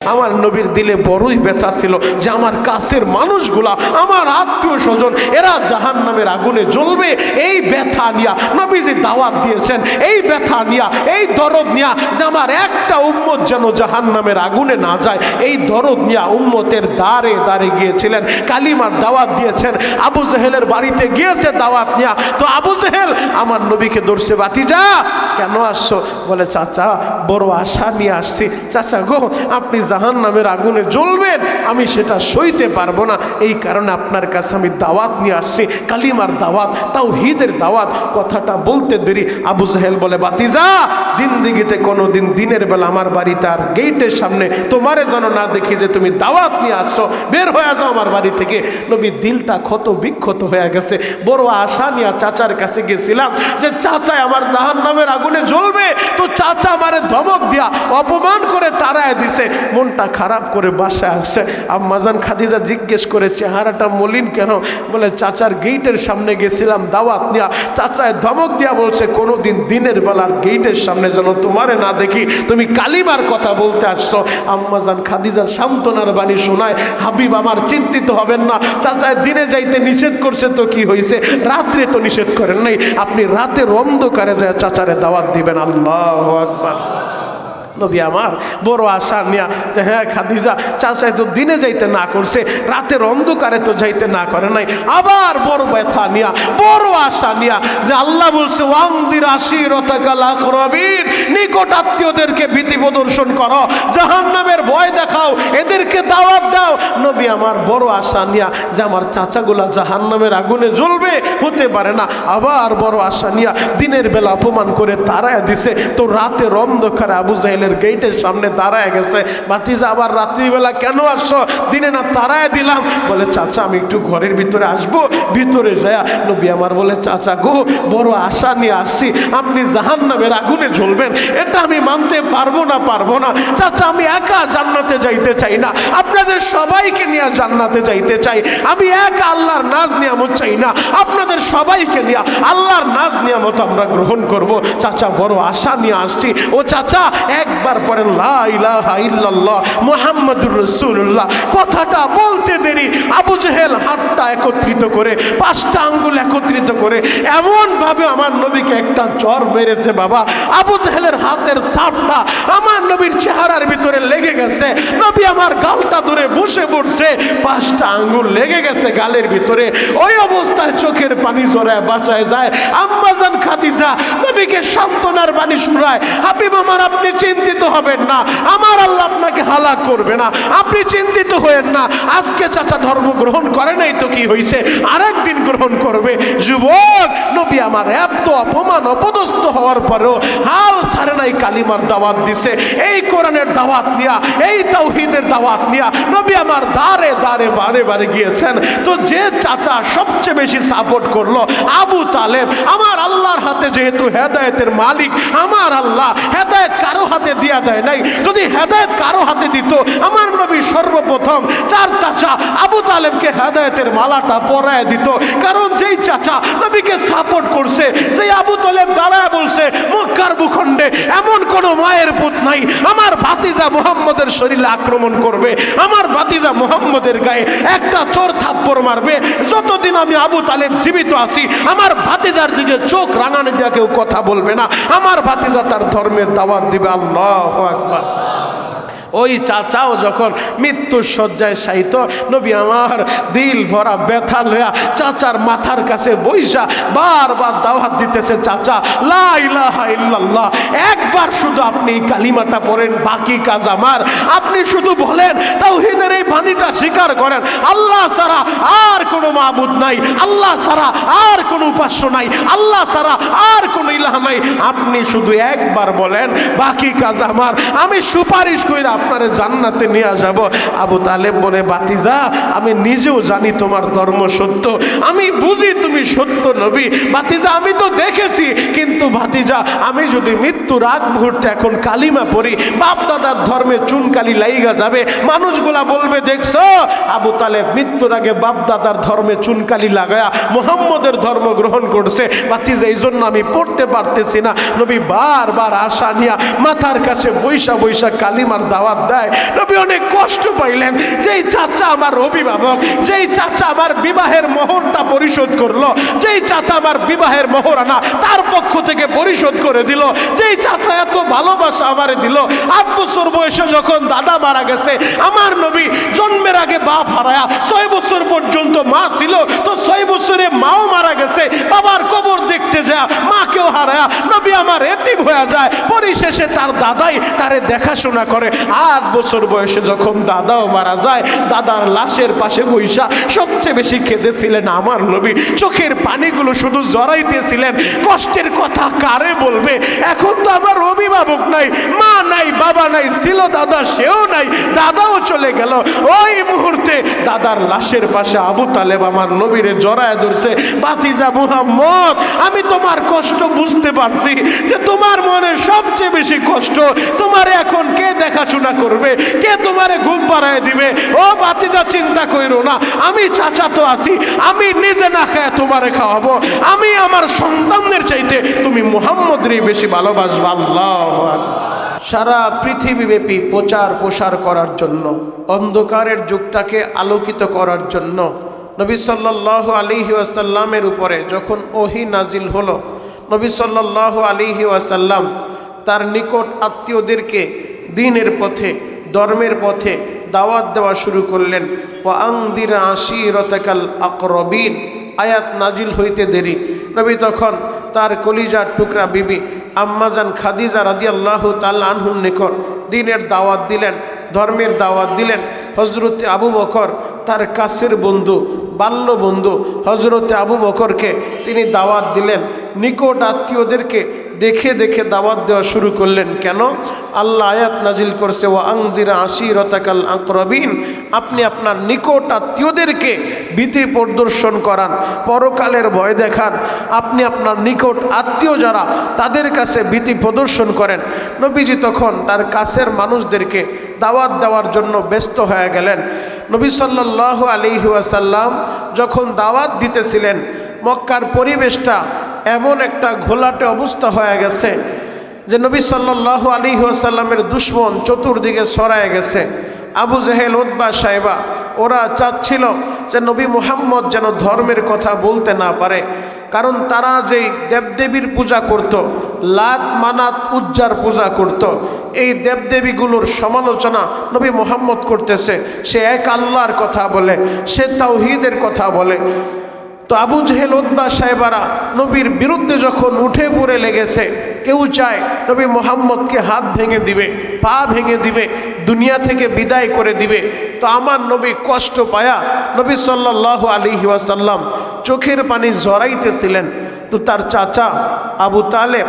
আমার নবীর দিলে বড়ই ব্যথা ছিল যে আমার কাছের মানুষগুলা, আমার আত্মীয় স্বজন, এরা জাহান্নামের আগুনে জ্বলবে। এই ব্যথা নিয়া নবীজি দাওয়াত দিয়েছেন, এই ব্যথা নিয়া, এই দরদ নিয়া যে আমার একটা উম্মত যেন জাহান্নামের আগুনে না যায়, এই দরদ নিয়া উম্মতের দ্বারে দ্বারে গিয়েছিলেন, কালিমার দাওয়াত দিয়েছেন। আবু জেহেলের বাড়িতে গিয়েছে দাওয়াত নিয়া। তো আবু জেহেল আমার নবীকে ধরছে, ভাতিজা কেন আসছো? বলে চাচা বড় আশা নিয়ে আসছি। চাচা গো, আপনি জাহান্নামের আগুনে জ্বলবেন, আমি সেটা সইতে পারবো না, এই কারণে আপনার কাছে আমি দাওয়াত নিয়ে আসছি, কালিমার দাওয়াত, তাওহীদের দাওয়াত। কথাটা বলতে দেরি আবু জেহেল বলে, ভাতিজা জিন্দেগিতে কোনোদিন দিনের বেলা আমার বাড়িতে আর গেটের সামনে তোমারে যেন না দেখি যে তুমি দাওয়াত নিয়ে আসছো, বের হয়ে যাও আমার বাড়ি থেকে। নবীর দিলটা ক্ষত বিক্ষত হয়ে গেছে। বড় আশা নিয়ে চাচার কাছে গেছিলাম যে চাচা আমার জাহান্নামের আগুনে জ্বলবে, তো চাচা আমারে ধমক দিয়া অপমান করে তাড়ায় দিছে। মনটা খারাপ করে বাসায় আসছে। আম্মাজান খাদিজা জিজ্ঞেস করে, চেহারাটা মলিন কেন? বলে চাচার গেটের সামনে গেছিলাম দাওয়াত নিয়া, চাচায় ধমক দিয়া বলছে কোনোদিন দিনের বেলার গেটের সামনে যেন তোমারে না দেখি, তুমি কালিমার কথা বলতে আসছো। আম্মাজান খাদিজা সান্ত্বনার বাণী শোনায়, হাবিব আমার চিন্তিত হবেন না, চাচায় দিনে যাইতে নিষেধ করছে তো কি হয়েছে, রাত্রে তো নিষেধ করেন নাই, আপনি রাতের অন্ধকারে যায় চাচারে দাওয়াত দিবেন। আল্লাহু আকবার। নবী আমার বড় আশা নিয়া যে হ্যাঁ খাদিজা চাচাই তো দিনে যাইতে না করছে, রাতের অন্ধকারে তো যাইতে না করে নাই। আবার বড় ব্যথা নিয়া, বড় আশা নিয়া যে আল্লাহ বলছে ওয়ানদির আশিরাতাকাল আকরাবিন, নিকট আত্মীয়দেরকে ভীতি প্রদর্শন করো, জাহান্নামের ভয় দেখাও, এদেরকে দাওয়াত দাও। নবী আমার বড় আশা নিয়া যে আমার চাচাগুলা জাহান্নামের আগুনে জ্বলবে, হতে পারে না। আবার বড় আশা নিয়া দিনের বেলা অপমান করে তাড়ায় দিছে। তো রাতের অন্ধকারে আবু জাহেলের গেটের সামনে দাঁড়ায় গেছে। ভাতিজা আবার রাত্রিবেলা কেন আসছো? দিনে না তাড়ায় দিলাম। বলে চাচা আমি একটু ঘরের ভিতরে আসবো। ভিতরে যায় নবী আমার বলে, চাচা গো বড় আশা নিয়ে আসছি, আপনি জাহান্নামের আগুনে জ্বলবেন, এটা আমি মানতে পারবো না। চাচা আমি একা জান্নাতে যাইতে চাই না, আপনাদের সবাইকে নিয়ে জান্নাতে যাইতে চাই। আমি একা আল্লাহর নাজ নিয়ামত চাই না, আপনাদের সবাইকে নিয়ে আল্লাহর নাজ নিয়ামত আমরা গ্রহণ করব। চাচা বড় আশা নিয়ে আসছি। ও চাচা একবার পড়েন লা ইলাহা ইল্লাল্লাহ মুহাম্মাদুর রাসূলুল্লাহ। কথাটা বলতে দেরি আবু জেহেল হাতটা একত্রিত করে, পাঁচটা আঙ্গুল একত্রিত করে এমন ভাবে আমার নবীকে একটা জ্বর মেরেছে বাবা। আবু জেহেলের হাতের ছাপটা আমার নবীর চেহারার ভিতরে লেগে গেছে। নবী আমার গালটা ধরে বসে পড়ছে, পাঁচটা আঙ্গুল লেগে গেছে গালের ভিতরে। ওই অবস্থায় চোখের পানি জড়ায় বাসায় যায়। আম্মাজান খাদিজা নবীকে সান্ত্বনার বাণী শোনায়, হাবিব আমার আপনি চিন্তিত হবেন না, আমার আল্লাহ আপনাকে হালাক করবে না, আপনি চিন্তিত হয়েন না। আজকে চাচা ধর্ম গ্রহণ করে নাই তো কি হয়েছে, আরেকদিন গ্রহণ করবে। যুবক নবী আমার এত অপমান অপদস্থ হওয়ার পরেও হাল ছাড়ে নাই, কালিমার দাওয়াত দিছে। এই কোরআনের দাওয়াত নিয়া, এই তাওহীদের দাওয়াত নিয়া নবী আমার দাঁড়ে দাঁড়ে বারে বারে গিয়েছেন। তো যে চাচা সবচেয়ে বেশি সাপোর্ট করলো আবু তালেব, আমার আল্লাহর হাতে যেহেতু হেদায়েতের মালিক আমার আল্লাহ, হেদায়েত কারো হাতে দিয়া দেয় নাই। যদি হেদায়েত কারো হাতে দিত আমার নবী সর্বপ্রথম চার চাচা আবু তালেবকে হেদায়েতের মালাটা পরায় দিত। কারণ যেই চাচা নবীকে সাপোর্ট করছে, যেই আবু তালেব দাঁড়ায় বলছে মক্কার ভূখণ্ডে এমন কোন মায়ের পুত নাই আমার ভাতিজা মুহাম্মদের শরীরে আক্রমণ করবে, আমার ভাতিজা মুহাম্মদের গায়ে একটা চোর থাপ্পড় মারবে, যতদিন আমি আবু তালেব জীবিত আছি আমার ভাতিজার দিকে চোখ রাঙানি দিয়ে কেউ কথা বলবে না, আমার ভাতিজা তার ধর্মের দাওয়াত দিবে। আল্লাহু আকবার। ওই চাচাও যখন মৃত্যুর শয্যায় শায়িত, নবী আমার দিল ভরা ব্যথা লয়া চাচার মাথার কাছে বইসা বারবার দাওয়াত দিতেছে, চাচা লা ইলাহা ইল্লাল্লাহ, একবার শুধু আপনি এই কালিমাটা পড়েন, বাকি কাজ আমার। আপনি শুধু বলেন, তাওহীদের এই বাণীটা স্বীকার করেন, আল্লাহ ছাড়া আর কোনো মাবুদ নাই, আল্লাহ ছাড়া আর কোনো উপাস্য নাই, আল্লাহ ছাড়া আর কোনো ইলাহ নাই। আপনি শুধু একবার বলেন, বাকি কাজ আমার, আমি সুপারিশ কইরা আপনারে জান্নাতে নিয়ে যাব। আবু তালেব বলে, ভাতিজা আমি নিজেও জানি তোমার ধর্ম সত্য, আমি বুঝি তুমি সত্য নবী। ভাতিজা আমি তো দেখেছি, কিন্তু ভাতিজা আমি যদি মৃত্যুর আগ মুহূর্তে এখন কালিমা পড়ি, বাপ দাদার ধর্মে চুনকালি লাইগা যাবে, মানুষগুলা বলবে দেখছো আবু তালেব মৃত্যুর আগে বাপ দাদার ধর্মে চুনকালি লাগায়া মুহাম্মদের ধর্ম গ্রহণ করছে। ভাতিজা এই জন্য আমি পড়তে পারতেছি না। নবী বারবার আশা নিয়া মাথার কাছে বৈশা বৈশা কালিমার দাওয়াত দাওয়াত দেয়। নবী অনেক কষ্ট পাইলেন, যেই চাচা আমার অভিভাবক, যেই চাচা আমার বিবাহের মোহরটা পরিশোধ করলো, যেই চাচা আমার বিবাহের মোহরানা তার পক্ষ থেকে পরিশোধ করে দিল, যেই চাচা এত ভালোবাসা আমারে দিল। 8 বছর বয়সে যখন দাদা মারা গেছে, আমার নবী জন্মের আগে বাপ হারায়া 6 বছর পর্যন্ত মা ছিল, তো 6 বছরে মাও মারা গেছে। বাবার কবর দেখতে যায়, মাকেও হারায়া নবী আমার এতিম হয়ে যায়। পরিশেষে তার দাদাই তারে দেখাশোনা করে। 8 বছর বয়সে যখন দাদাও মারা যায়, দাদার লাশের পাশে বৈশা সবচেয়ে বেশি কেঁদেছিলেন আমার নবী। চোখের পানিগুলো শুধু জড়াইতেছিলেন। কষ্টের কথা কারে বলবে? এখন তো আমার অভিভাবক নাই, মা নাই, বাবা নাই, ছিল দাদা সেও নাই, দাদাও চলে গেল। ওই মুহূর্তে দাদার লাশের পাশে আবু তালেব আমার নবীরে জড়ায় ধরছে, ভাতিজা মুহাম্মদ, আমি তোমার কষ্ট বুঝতে পারছি, যে তোমার মনে সবচেয়ে বেশি কষ্ট। তোমারে এখন কে দেখাশোনা করবে, কে তোমারে ঘুম পাড়ায় দিবে? ও ভাতিজা, চিন্তা কইরো না, আমি চাচা তো আছি, আমি নিজে না খায় তোমারে খাওয়াবো। আমি আমার সন্তানদের চাইতে তুমি মুহাম্মদরে বেশি ভালোবাসবা। আল্লাহু আকবার। সারা পৃথিবীব্যাপী প্রচার প্রসার করার জন্য, অন্ধকারের যুগটাকে আলোকিত করার জন্য নবী সাল্লাল্লাহু আলাইহি ওয়াসাল্লামের উপরে যখন ওহী নাজিল হলো, নবী সাল্লাল্লাহু আলাইহি ওয়াসাল্লাম তার নিকট আত্মীয়দেরকে দ্বীনের পথে, ধর্মের পথে দাওয়াত দেওয়া শুরু করলেন। ওয়া আনদির আশীরাতাকাল আকরাবিন আয়াত নাজিল হইতে দেরি, নবী তখন তার কলিজার টুকরা বিবি আম্মাজান খাদিজা রাদিয়াল্লাহু তাআলা আনহুর নিকট দ্বীনের দাওয়াত দিলেন, ধর্মের দাওয়াত দিলেন। হযরতে আবু বকর তার কাছের বন্ধু, বাল্য বন্ধু হযরতে আবু বকরকে তিনি দাওয়াত দিলেন। নিকট আত্মীয়দেরকে দেখে দেখে দাওয়াত দেওয়া শুরু করলেন। কেন? আল্লাহ আয়াত নাজিল করছে, ওয়া আনদির আশীরাতাকাল আকরাবিন, আপনি আপনার নিকট আত্মীয়দেরকে ভীতি প্রদর্শন করান, পরকালের ভয় দেখান। আপনি আপনার নিকট আত্মীয় যারা, তাদের কাছে ভীতি প্রদর্শন করেন। নবীজি তখন তার কাছের মানুষদেরকে দাওয়াত দেওয়ার জন্য ব্যস্ত হয়ে গেলেন। নবী সাল্লাল্লাহু আলাইহি ওয়াসাল্লাম যখন দাওয়াত দিতেছিলেন, মক্কার পরিবেশটা এমন একটা ঘোলাটে অবস্থা হয়ে গেছে যে নবী সাল্লাল্লাহু আলাইহি ওয়াসাল্লামের দুশমন চতুর্দিকে ছড়ায় গেছে। আবু জেহেল, উতবা, সাইবা ওরা চাচ্ছিল যে নবী মুহাম্মদ যেন ধর্মের কথা বলতে না পারে, কারণ তারা যেই দেবদেবীর পূজা করত, লাত, মানাত, উজ্জার পূজা করত, এই দেবদেবীগুলোর সমালোচনা নবী মুহাম্মদ করতেছে। সে এক আল্লাহর কথা বলে, সে তাওহীদের কথা বলে। তো আবু জেহেল, উতবা, সাইবারা নবীর বিরুদ্ধে যখন উঠে পড়ে লেগেছে, কেউ চায় নবী মুহাম্মদকে হাত ভেঙে দিবে, পা ভেঙে দিবে, দুনিয়া থেকে বিদায় করে দিবে। তো আমার নবী কষ্ট পায়া নবী সাল্লাল্লাহু আলাইহি ওয়াসাল্লাম চোখের পানি ঝরাইতেছিলেন। তো তার চাচা আবু তালেব,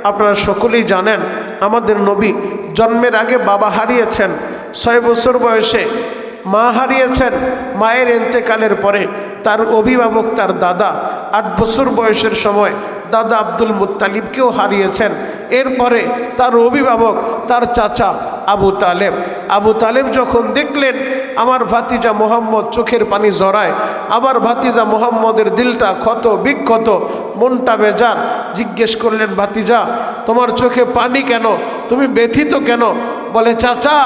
আপনারা সকলেই জানেন, আমাদের নবী জন্মের আগে বাবা হারিয়েছেন, 6 বছর বয়সে মা হারিয়েছেন। মায়ের ইন্তেকালের পরে তার অভিভাবক তার দাদা 8 বছর বয়সের সময় দাদা আব্দুল মুত্তালিবকেও হারিয়েছেন। এরপরে তার অভিভাবক তার চাচা আবু তালেব। আবু তালেব যখন দেখলেন আমার ভাতিজা মোহাম্মদ চোখের পানি ঝরায়, আবার ভাতিজা মোহাম্মদের দিলটা ক্ষত বিক্ষত, মনটা বেজার, জিজ্ঞেস করলেন, ভাতিজা তোমার চোখে পানি কেন, তুমি ব্যথিত কেন? বলে, চাচা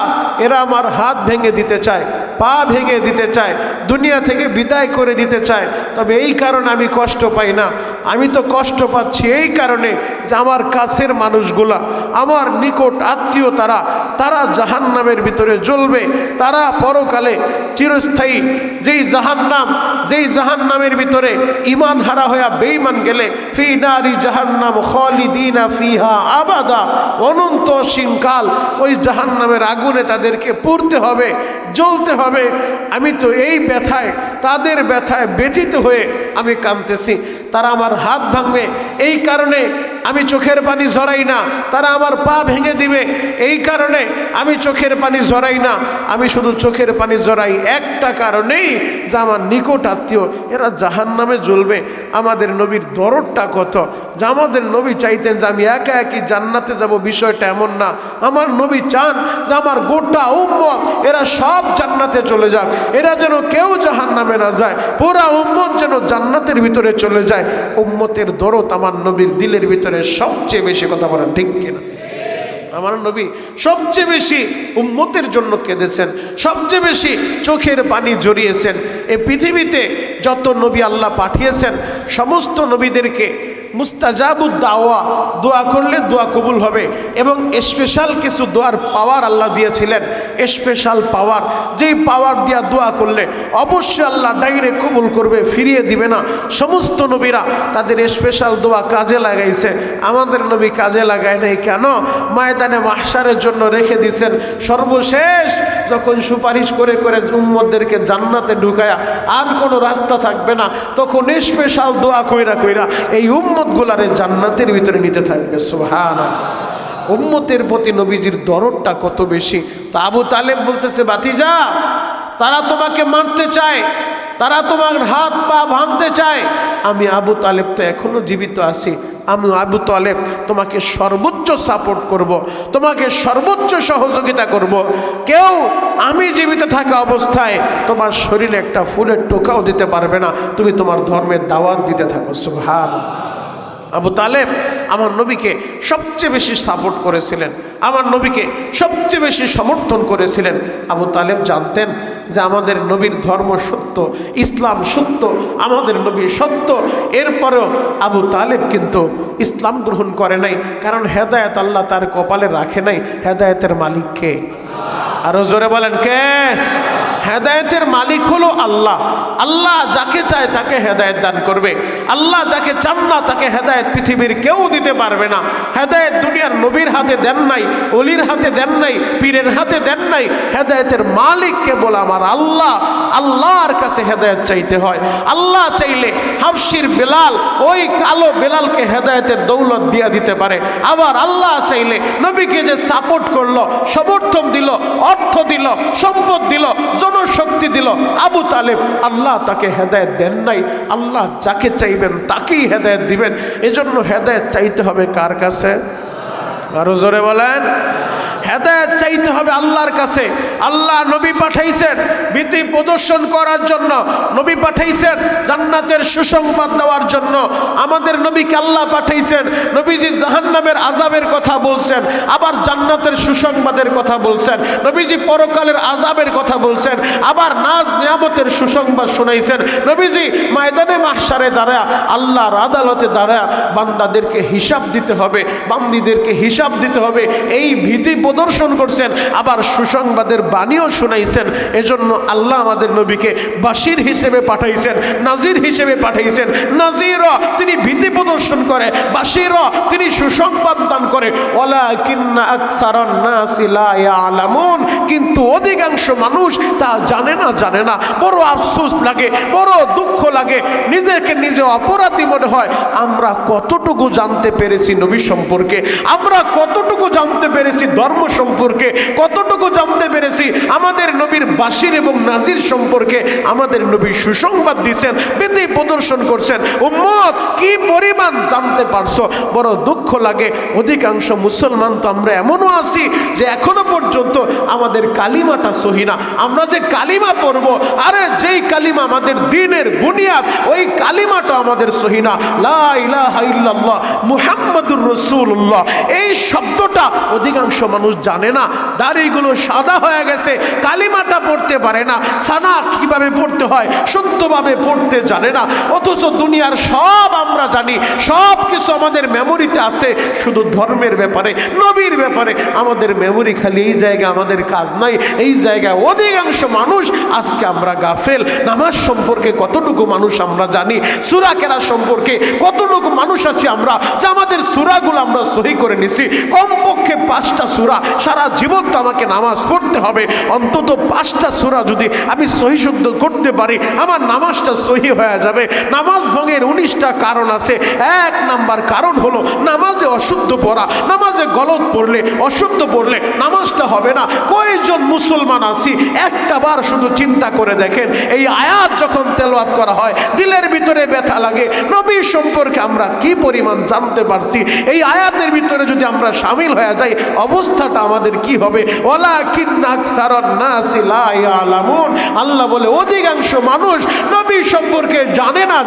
এরা আমার হাত ভেঙে দিতে চায়, পা ভেঙে দিতে চায়, দুনিয়া থেকে বিদায় করে দিতে চায়। তবে এই কারণে আমি কষ্ট পাই না, আমি তো কষ্ট পাচ্ছি এই কারণে যে আমার কাছের মানুষগুলা, আমার নিকট আত্মীয়, তারা জাহান্নামের ভিতরে জ্বলবে। তারা পরকালে চিরস্থায়ী যেই জাহান্নামের ভিতরে ঈমান হারা হয়ে বেঈমান গেলে, ফি নারি জাহান্নাম খালিদিনা ফিহা আবাদা, অনন্ত অসীমকাল ওই জাহান্নামের আগুনে তাদেরকে পুড়তে হবে, জ্বলতে হবে। আমি তো এই ব্যথায়, তাদের ব্যথায় ব্যথিত হয়ে আমি কাঁদতেছি। তারা আমার হাত ভাঙবে এই কারণে আমি চোখের পানি ঝরাই না, তারা আমার পা ভেঙে দিবে এই কারণে আমি চোখের পানি ঝরাই না। আমি শুধু চোখের পানি ঝরাই একটা কারণেই, যে আমার নিকট আত্মীয় এরা জাহান্নামে জ্বলবে। আমাদের নবীর দরদটা কত, যে আমাদের নবী চাইতেন যে আমি একা একই জান্নাতে যাব, বিষয়টা এমন না। আমার নবী চান যে আমার গোটা উম্মত এরা সব জান্নাতে চলে যাক, এরা যেন কেউ জাহান্নামে না যায়, পুরা উম্মত যেন জান্নাতের ভিতরে চলে যায়। উম্মতের দরদ আমার নবীর দিলের ভিতরে সবচেয়ে বেশি। কথা বলেন ঠিক কিনা? আমার নবী সবচেয়ে বেশি উম্মতের জন্য কেঁদেছেন, সবচেয়ে বেশি চোখের পানি ঝরিয়েছেন। এই পৃথিবীতে যত নবী আল্লাহ পাঠিয়েছেন সমস্ত নবীদেরকে মুস্তাজাবুদ দাওয়া, দোয়া করলে দোয়া কবুল হবে, এবং স্পেশাল কিছু দোয়ার পাওয়ার আল্লাহ দিয়েছিলেন। স্পেশাল পাওয়ার, যেই পাওয়ার দিয়া দোয়া করলে অবশ্যই আল্লাহ ডাইরেক্ট কবুল করবে, ফিরিয়ে দিবে না। সমস্ত নবীরা তাদের স্পেশাল দোয়া কাজে লাগাইছে, আমাদের নবী কাজে লাগায় নাই কেন? ময়দানে মাহশারের জন্য রেখে দিয়েছেন। সর্বশেষ যখন সুপারিশ করে করে উম্মতদেরকে জান্নাতে ঢুকায়া আর কোনো রাস্তা থাকবে না, তখন স্পেশাল দোয়া কইরা কইরা এই উম্মতগুলারে জান্নাতের ভিতরে নিতে থাকবে। সুবহানাল্লাহ। উম্মতের প্রতি নবীজির দরদটা কত বেশি। তো আবু তালেব বলতেছে, ভাতিজা, তারা তোমাকে মারতে চায়, তারা তোমার হাত পা ভাঙতে চায়, আমি আবু তালেব তো এখনো জীবিত আছি, আমি আবু তালেব তোমাকে সর্বোচ্চ সাপোর্ট করব, তোমাকে সর্বোচ্চ সহযোগিতা করব। কেউ আমি জীবিত থাকা অবস্থায় তোমার শরীরে একটা ফুলের টোকাও দিতে পারবে না, তুমি তোমার ধর্মের দাওয়াত দিতে থাকো। সুবহানাল্লাহ। আবু তালেব আমার নবীকে সবচেয়ে বেশি সাপোর্ট করেছিলেন, আমার নবীকে সবচেয়ে বেশি সমর্থন করেছিলেন। আবু তালেব জানতেন যে আমাদের নবীর ধর্ম সত্য, ইসলাম সত্য, আমাদের নবী সত্য। এরপরেও আবু তালেব কিন্তু ইসলাম গ্রহণ করে নাই, কারণ হেদায়েত আল্লাহ তার কপালে রাখে নাই। হেদায়েতের মালিক কে? আরো জোরে বলেন, কে? হেদায়েতের মালিক হলো আল্লাহ। আল্লাহ যাকে চায় তাকে হেদায়েত দান করবে। আল্লাহ যাকে চান না তাকে হেদায়েত পৃথিবীর কেউ দিতে পারবে না। হেদায়েত দুনিয়ার নবীর হাতে দেন নাই, অলির হাতে দেন নাই, পীরের হাতে দেন নাই। হেদায়েতের মালিক কেবল আমার আল্লাহ। আল্লাহর কাছে হেদায়েত চাইতে হয়। আল্লাহ চাইলে হাবশির বেলাল, ওই কালো বেলালকে হেদায়েতের দৌলত দিয়া দিতে পারে। আবার আল্লাহ চাইলে নবীকে যে সাপোর্ট করলো, সমর্থন দিল, অর্থ দিল, সম্পদ দিল, জনশক্তি দিল, আবু তালেব আল্লাহ তাকে হেদায়েত দেন নাই। আল্লাহ যাকে চাইবেন তাকেই হেদায়েত দিবেন। এজন্য হেদায়েত চাইতে হবে কার কাছে? আরো জোরে বলেন, হেদায়েত চাইতে হবে আল্লাহর কাছে। আল্লাহ নবী পাঠাইছেন ভীতি প্রদর্শন করার জন্য, নবী পাঠাইছেন জান্নাতের সুসংবাদ দেওয়ার জন্য। আমাদের নবীকে আল্লাহ পাঠাইছেন, নবীজি জাহান্নামের আযাবের কথা বলছেন, আবার জান্নাতের সুসংবাদের কথা বলছেন। নবীজি পরকালের আযাবের কথা বলছেন, আবার নাজ নিয়ামতের সুসংবাদ শোনাইছেন। নবীজি ময়দানে মাহশারে দাঁড়ায়, আল্লাহর আদালতে দাঁড়ায় বান্দাদেরকে হিসাব দিতে হবে, বান্দীদেরকে হিসাব দিতে হবে, এই ভীতি প্রদর্শন করছেন, আবার সুসংবাদের বাণীও শোনাইছেন। এজন্য আল্লাহ আমাদের নবীকে বাশির হিসেবে পাঠাইছেন, নাজির হিসেবে পাঠাইছেন। নাজিরও তিনি ভীতি প্রদর্শন করে, বাশিরও তিনি সুসংবাদ দান করে। ওয়ালাকিন্না আকসারান নাসি লা ইয়ালামুন, কিন্তু অধিকাংশ মানুষ তা জানে না। বড় আফসোস লাগে, বড় দুঃখ লাগে, নিজেকে নিজে অপরাধী মনে হয়। আমরা কতটুকু জানতে পেরেছি নবী সম্পর্কে, আমরা কতটুকু জানতে পেরেছি ধর্ম সম্পর্কে, কতটুকু জানতে পেরেছি আমাদের নবীর বাশির এবং নাজির সম্পর্কে। আমাদের নবী সুসংবাদ দিয়েছেন, ভীতি প্রদর্শন করছেন। উম্মত কি পরিমাণ জানতে পারছো? বড় দুঃখ লাগে। অধিকাংশ মুসলমান তো আমরা এমনও আছি যে এখনো পর্যন্ত আমাদের কালিমাটা সহি না। আমরা যে কালিমা পড়ব, আরে যেই কালিমা আমাদের দ্বীনের বুনিয়াদ, ওই কালিমাটা আমাদের সহি না। লা ইলাহা ইল্লাল্লাহ মুহাম্মাদুর রাসূলুল্লাহ, এই শব্দটা অধিকাংশ মানুষ জানে না। দাড়িগুলো সাদা হয়ে গেছে, কালিমাটা পড়তে পারে না, সানা কিভাবে পড়তে হয় শুদ্ধভাবে পড়তে জানে না। অথচ দুনিয়ার সব আমরা জানি, সব কিছু আমাদের মেমোরিতে আছে, শুধু ধর্মের ব্যাপারে, নবীর ব্যাপারে আমাদের মেমোরি খালি এই জায়গায় আমাদের কাজ নাই। এই জায়গায় অধিকাংশ মানুষ আজকে আমরা গাফেল। নামাজ সম্পর্কে কতটুকু মানুষ আমরা জানি, সূরা কেরাত সম্পর্কে কতটুকু মানুষ আছি আমরা যে আমাদের সূরাগুলো আমরা সহি করে নিছি। কমপক্ষে 5টা সূরা, সারা জীবন তো আমাকে নামাজ পড়তে হবে, অন্তত 5টা সূরা যদি আমি সহি শুদ্ধ করতে পারি আমার নামাজটা সহি হয়ে যাবে। নামাজ ভঙ্গের 19টা কারণ আছে। 1 নাম্বার কারণ হলো নামাজে অশুদ্ধ পড়া। নামাজে গলত পড়লে, অশুদ্ধ পড়লে নামাজটা হবে না। কয়জন মুসলমান আছি একটা বার শুধু চিন্তা করে দেখেন, এই আয়াত যখন তেলাওয়াত করা হয় দিলের ভিতরে ব্যথা লাগে। নবী সম্পর্কে আমরা কি পরিমাণ জানতে পারছি, এই আয়াতের ভিতরে যদি আমরা শামিল হয়ে যাই অবস্থাটা আমাদের কি হবে? ওয়ালাকিন্না আকসারান নাসি লা লা ইয়ালামুন। আল্লাহ বলে অধিকাংশ মানুষ নবী সম্পর্কে জানে না,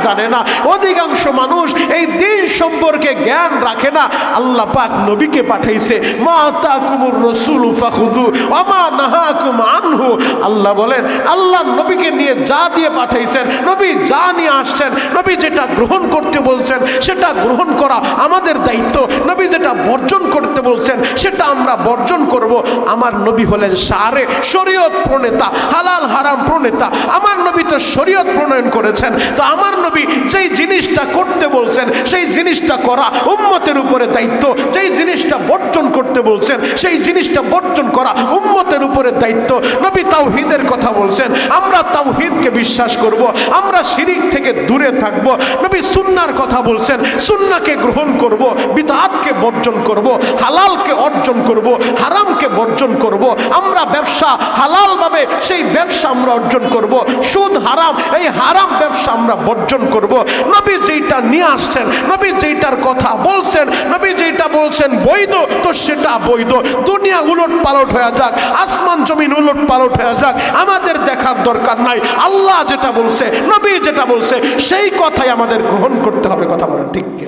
অধিকাংশ মানুষ এই দিন সম্পর্কে জ্ঞান রাখে না। আল্লাহ পাক নবীকে পাঠাইছে, মা আতাকুমুর রাসূলু ফাখুযু ওয়া মা নাহাকুম আনহু। আল্লাহ বলেন আল্লাহ নবীকে নিয়ে যা দিয়ে পাঠাইছেন, নবী যা নিয়ে আসছেন, নবী যেটা গ্রহণ করতে বলছেন সেটা গ্রহণ করা আমাদের দায়িত্ব। নবী যেটা বর্জন করতে বলছেন সেটা আমরা বর্জন করব। আমার নবী হলেন শারে শরীয়ত প্রণেতা, হালাল হারাম প্রণেতা। আমার নবী তো শরীয়ত প্রণয়ন করেছেন, তো আমার নবী যেই জিনিসটা করতে বলছেন সেই জিনিসটা করা উম্মতের উপরে দায়িত্ব। যেই জিনিসটা বর্জন করতে বলছেন সেই জিনিসটা বর্জন করা উম্মতের উপরে দায়িত্ব। নবী তাওহীদের কথা বলছেন, আমরা তাওহীদকে বিশ্বাস করব, আমরা শিরিক থেকে দূরে থাকব। নবী সুন্নাহর কথা বলছেন, সুন্নাহকে গ্রহণ করব, বিদআতকে বর্জন করব, হালালকে অর্জন করব, হারামকে বর্জন করব। আমরা ব্যবসা হালালভাবে সেই ব্যবসা আমরা অর্জন করব, সুদ হারাম এই হারাম ব্যবসা আমরা বর্জন করব। নবী যেটা নিয়ে আসছেন, নবী যেটার কথা বলছেন, নবী যেটা বলছেন বৈধ, তো সেটা বৈধ। দুনিয়া উলট পালট হয়ে যাক, আসমান জমিন উলট পালট হয়ে যাক, আমাদের দেখার দরকার নাই। আল্লাহ যেটা বলছে, নবী যেটা বলছে সেই কথাই আমাদের গ্রহণ করতে হবে। কথা বলেন ঠিক কি?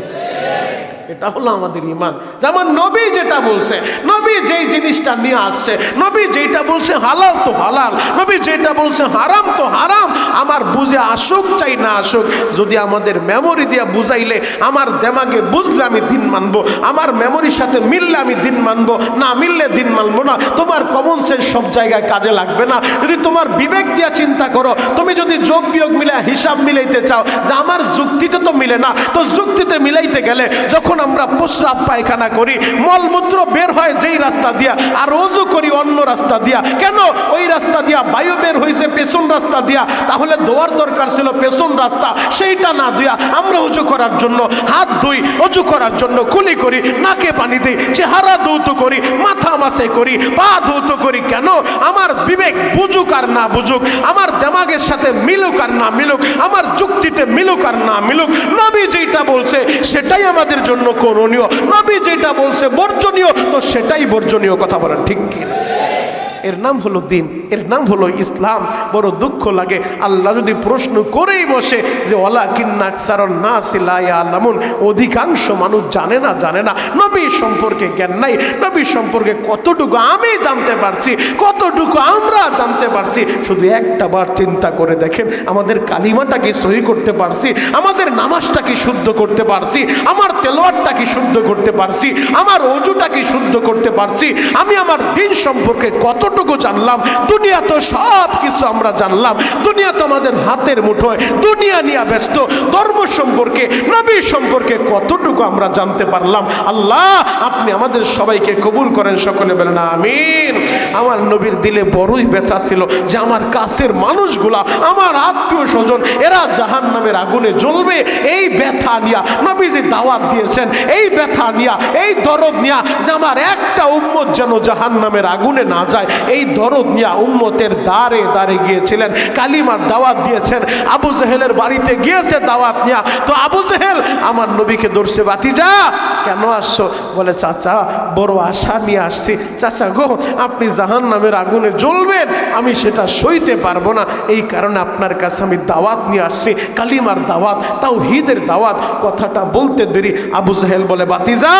এটা হলো আমাদের ঈমান। যেমন নবী যেটা বলছে, নবী যেই জিনিসটা নিয়ে আসছে, নবী যেটা বলছে হালাল তো হালাল, নবী যেটা বলছে হারাম তো হারাম। আমার বুঝে আসুক চাই না আসুক, যদি আমাদের মেমোরি দিয়া বুঝাইলে, আমার দেমাগে বুঝলে আমি দিন মানবো, আমার মেমোরির সাথে মিললে আমি দিন মানবো, না মিললে দিন মানবো না। তোমার কমন সেন্স সব জায়গায় কাজে লাগবে না। যদি তোমার বিবেক দিয়া চিন্তা করো, তুমি যদি যোগ বিয়োগ মিলে হিসাব মিলাইতে চাও যে আমার যুক্তিতে তো মিলে না, তো যুক্তিতে মিলাইতে গেলে যখন আমরা প্রস্রাব পায়খানা করি, মলমূত্র বের হয় যেই রাস্তা দিয়া, আর ওযু করি অন্য রাস্তা দিয়া, কেন? ওই রাস্তা দিয়া বায়ু বের হয়েছে পেছন রাস্তা দিয়া, তাহলে ধোয়ার দরকার ছিল পেছন রাস্তা, সেইটা না দিয়া আমরা ওযু করার জন্য হাত ধুই, ওযু করার জন্য কুলি করি, নাকে পানি দিই, চেহারা ধৌত করি, মাথা মাসে করি, পা ধৌত করি। কেন? আমার বিবেক বুঝুক আর না বুঝুক, আমার দেমাগের সাথে মিলুক আর না মিলুক, আমার যুক্তিতে মিলুক আর না মিলুক, নবী যেটা বলছে সেটাই আমাদের জন্য করণীয়। নবী যেটা বলছে বর্জনীয়, তো সেটাই বর্জনীয়। কথা বলেন ঠিক কি? এর নাম হলো দিন, এর নাম হলো ইসলাম। বড় দুঃখ লাগে, আল্লাহ যদি প্রশ্ন করেই বসে যে ওয়ালাকিন্না আকসারান নাসি লা ইয়ালামুন, অধিকাংশ মানুষ জানে না। নবী সম্পর্কে জ্ঞান নাই। নবী সম্পর্কে কতটুকু আমি জানতে পারছি, কতটুকু আমরা জানতে পারছি, শুধু একটা বার চিন্তা করে দেখেন। আমাদের কালিমাটাকে সহি করতে পারছি, আমাদের নামাজটাকে শুদ্ধ করতে পারছি, আমার তেলাওয়াতটাকে শুদ্ধ করতে পারছি, আমার ওযুটাকে শুদ্ধ করতে পারছি, আমি আমার দিন সম্পর্কে কতটুকু জানলাম। দুনিয়া তো সব কিছু আমরা জানলাম, দুনিয়া তো আমাদের হাতের মুঠোয়, দুনিয়া নিয়ে ব্যস্ত। ধর্ম সম্পর্কে, নবী সম্পর্কে কতটুকু আমরা জানতে পারলাম। আল্লাহ আপনি আমাদের সবাইকে কবুল করেন, সকলে বলেন আমিন। আমার নবীর দিলে বড়ই ব্যথা ছিল যে আমার কাছের মানুষগুলা, আমার আত্মীয় স্বজন, এরা জাহান্নামের আগুনে জ্বলবে। এই ব্যথা নিয়া নবীজি দাওয়াত দিয়েছেন, এই ব্যথা নিয়া, এই দরদ নিয়া যে আমার একটা উম্মত যেন জাহান্নামের আগুনে না যায়, এই দরদ নিয়া উম্মতের দ্বারে দ্বারে গিয়েছিলেন, কালিমার দাওয়াত দিয়েছেন। আবু জেহেলের বাড়িতে গিয়েছে দাওয়াত নিয়া, তো আবু জেহেল আমার নবীকে ধরছে, ভাতিজা কেন আসছো? বলে চাচা বড় আশা নিয়ে আসছি। চাচা গো, আপনি জাহান্নামের আগুনে জ্বলবেন, আমি সেটা সইতে পারবো না, এই কারণে আপনার কাছে আমি দাওয়াত নিয়ে আসছি, কালিমার দাওয়াত, তাওহীদের দাওয়াত। কথাটা বলতে দেরি আবু জেহেল বলে, ভাতিজা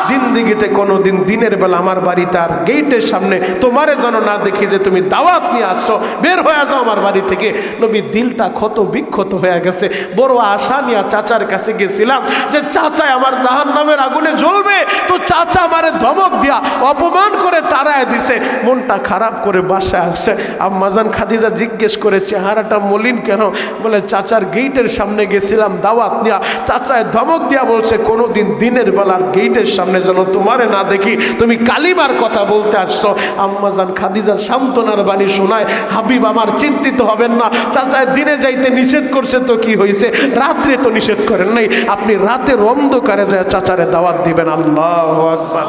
জিন্দেগিতে কোনোদিন দিনের বেলা আমার বাড়িতে আর গেটের সামনে তোমারে যেন না দেখি যে তুমি দাওয়াত নিয়ে আসছো, বের হয়ে যাও আমার বাড়ি থেকে। নবীর দিলটা ক্ষত বিক্ষত হয়ে গেছে। বড় আশা নিয়ে চাচার কাছে গেছিলাম যে চাচা আমার জাহান্নামের আগুনে জ্বলবে, তো চাচা আমারে ধমক দিয়া অপমান করে তাড়ায় দিছে। মনটা খারাপ করে বাসায় আসছে। আম্মাজান খাদিজা জিজ্ঞেস করে, চেহারাটা মলিন কেন? বলে চাচার গেটের সামনে গেছিলাম দাওয়াত নিয়া, চাচায় ধমক দিয়া বলছে কোনোদিন দিনের বেলার গেটের সামনে যেন তোমারে না দেখি, তুমি কালিমার কথা বলতে আসছো। আম্মাজান খাদিজা সান্ত্বনার বাণী শোনায়, হাবিব আমার চিন্তিত হবেন না, চাচায় দিনে যাইতে নিষেধ করছে তো কি হয়েছে, রাত্রে তো নিষেধ করেন নাই, আপনি রাতের অন্ধকারে যায় চাচারে দাওয়াত দিবেন। আল্লাহু আকবার।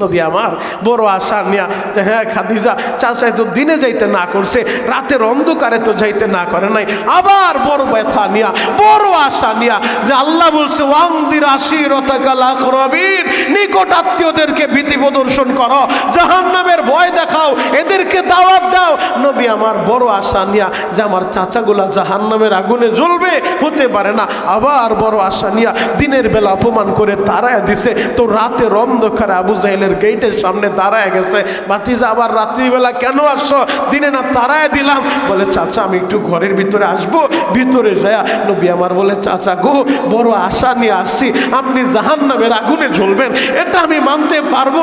নবী আমার বড় আশা নিয়া যে হ্যাঁ খাদিজা চাচাই তো দিনে যাইতে না করছে, রাতের অন্ধকারে তো যাইতে না করে নাই, আবার বড় ব্যথা নিয়া বড় আশা নিয়া যে আল্লাহ বলছে ওয়াংদির আশিরাতাকাল আকরাবিন, নিকট আত্মীয়দেরকে ভীতি প্রদর্শন করো, জাহান্নামের ভয় দেখাও, এদেরকে দাওয়াত দাও। নবী আমার বড় আশা নিয়া যে আমার চাচাগুলা জাহান্নামের আগুনে জ্বলবে, হতে পারে না, আবার বড় আশা নিয়া দিনের বেলা অপমান করে তাড়ায় দিছে, তো রাতের অন্ধকারে আবু জাহেলের গেটের সামনে দাঁড়ায় গেছে। ভাতিজা আবার রাত্রিবেলা কেন আসছো, দিনে না তাড়ায় দিলাম? বলে চাচা আমি একটু ঘরের ভিতরে আসবো। ভিতরে যায় নবী আমার বলে চাচা গো, বড় আশা নিয়ে আসছি, আপনি জাহান্নামের আগুনে জ্বলবেন, এটা আমি মানতে পারবো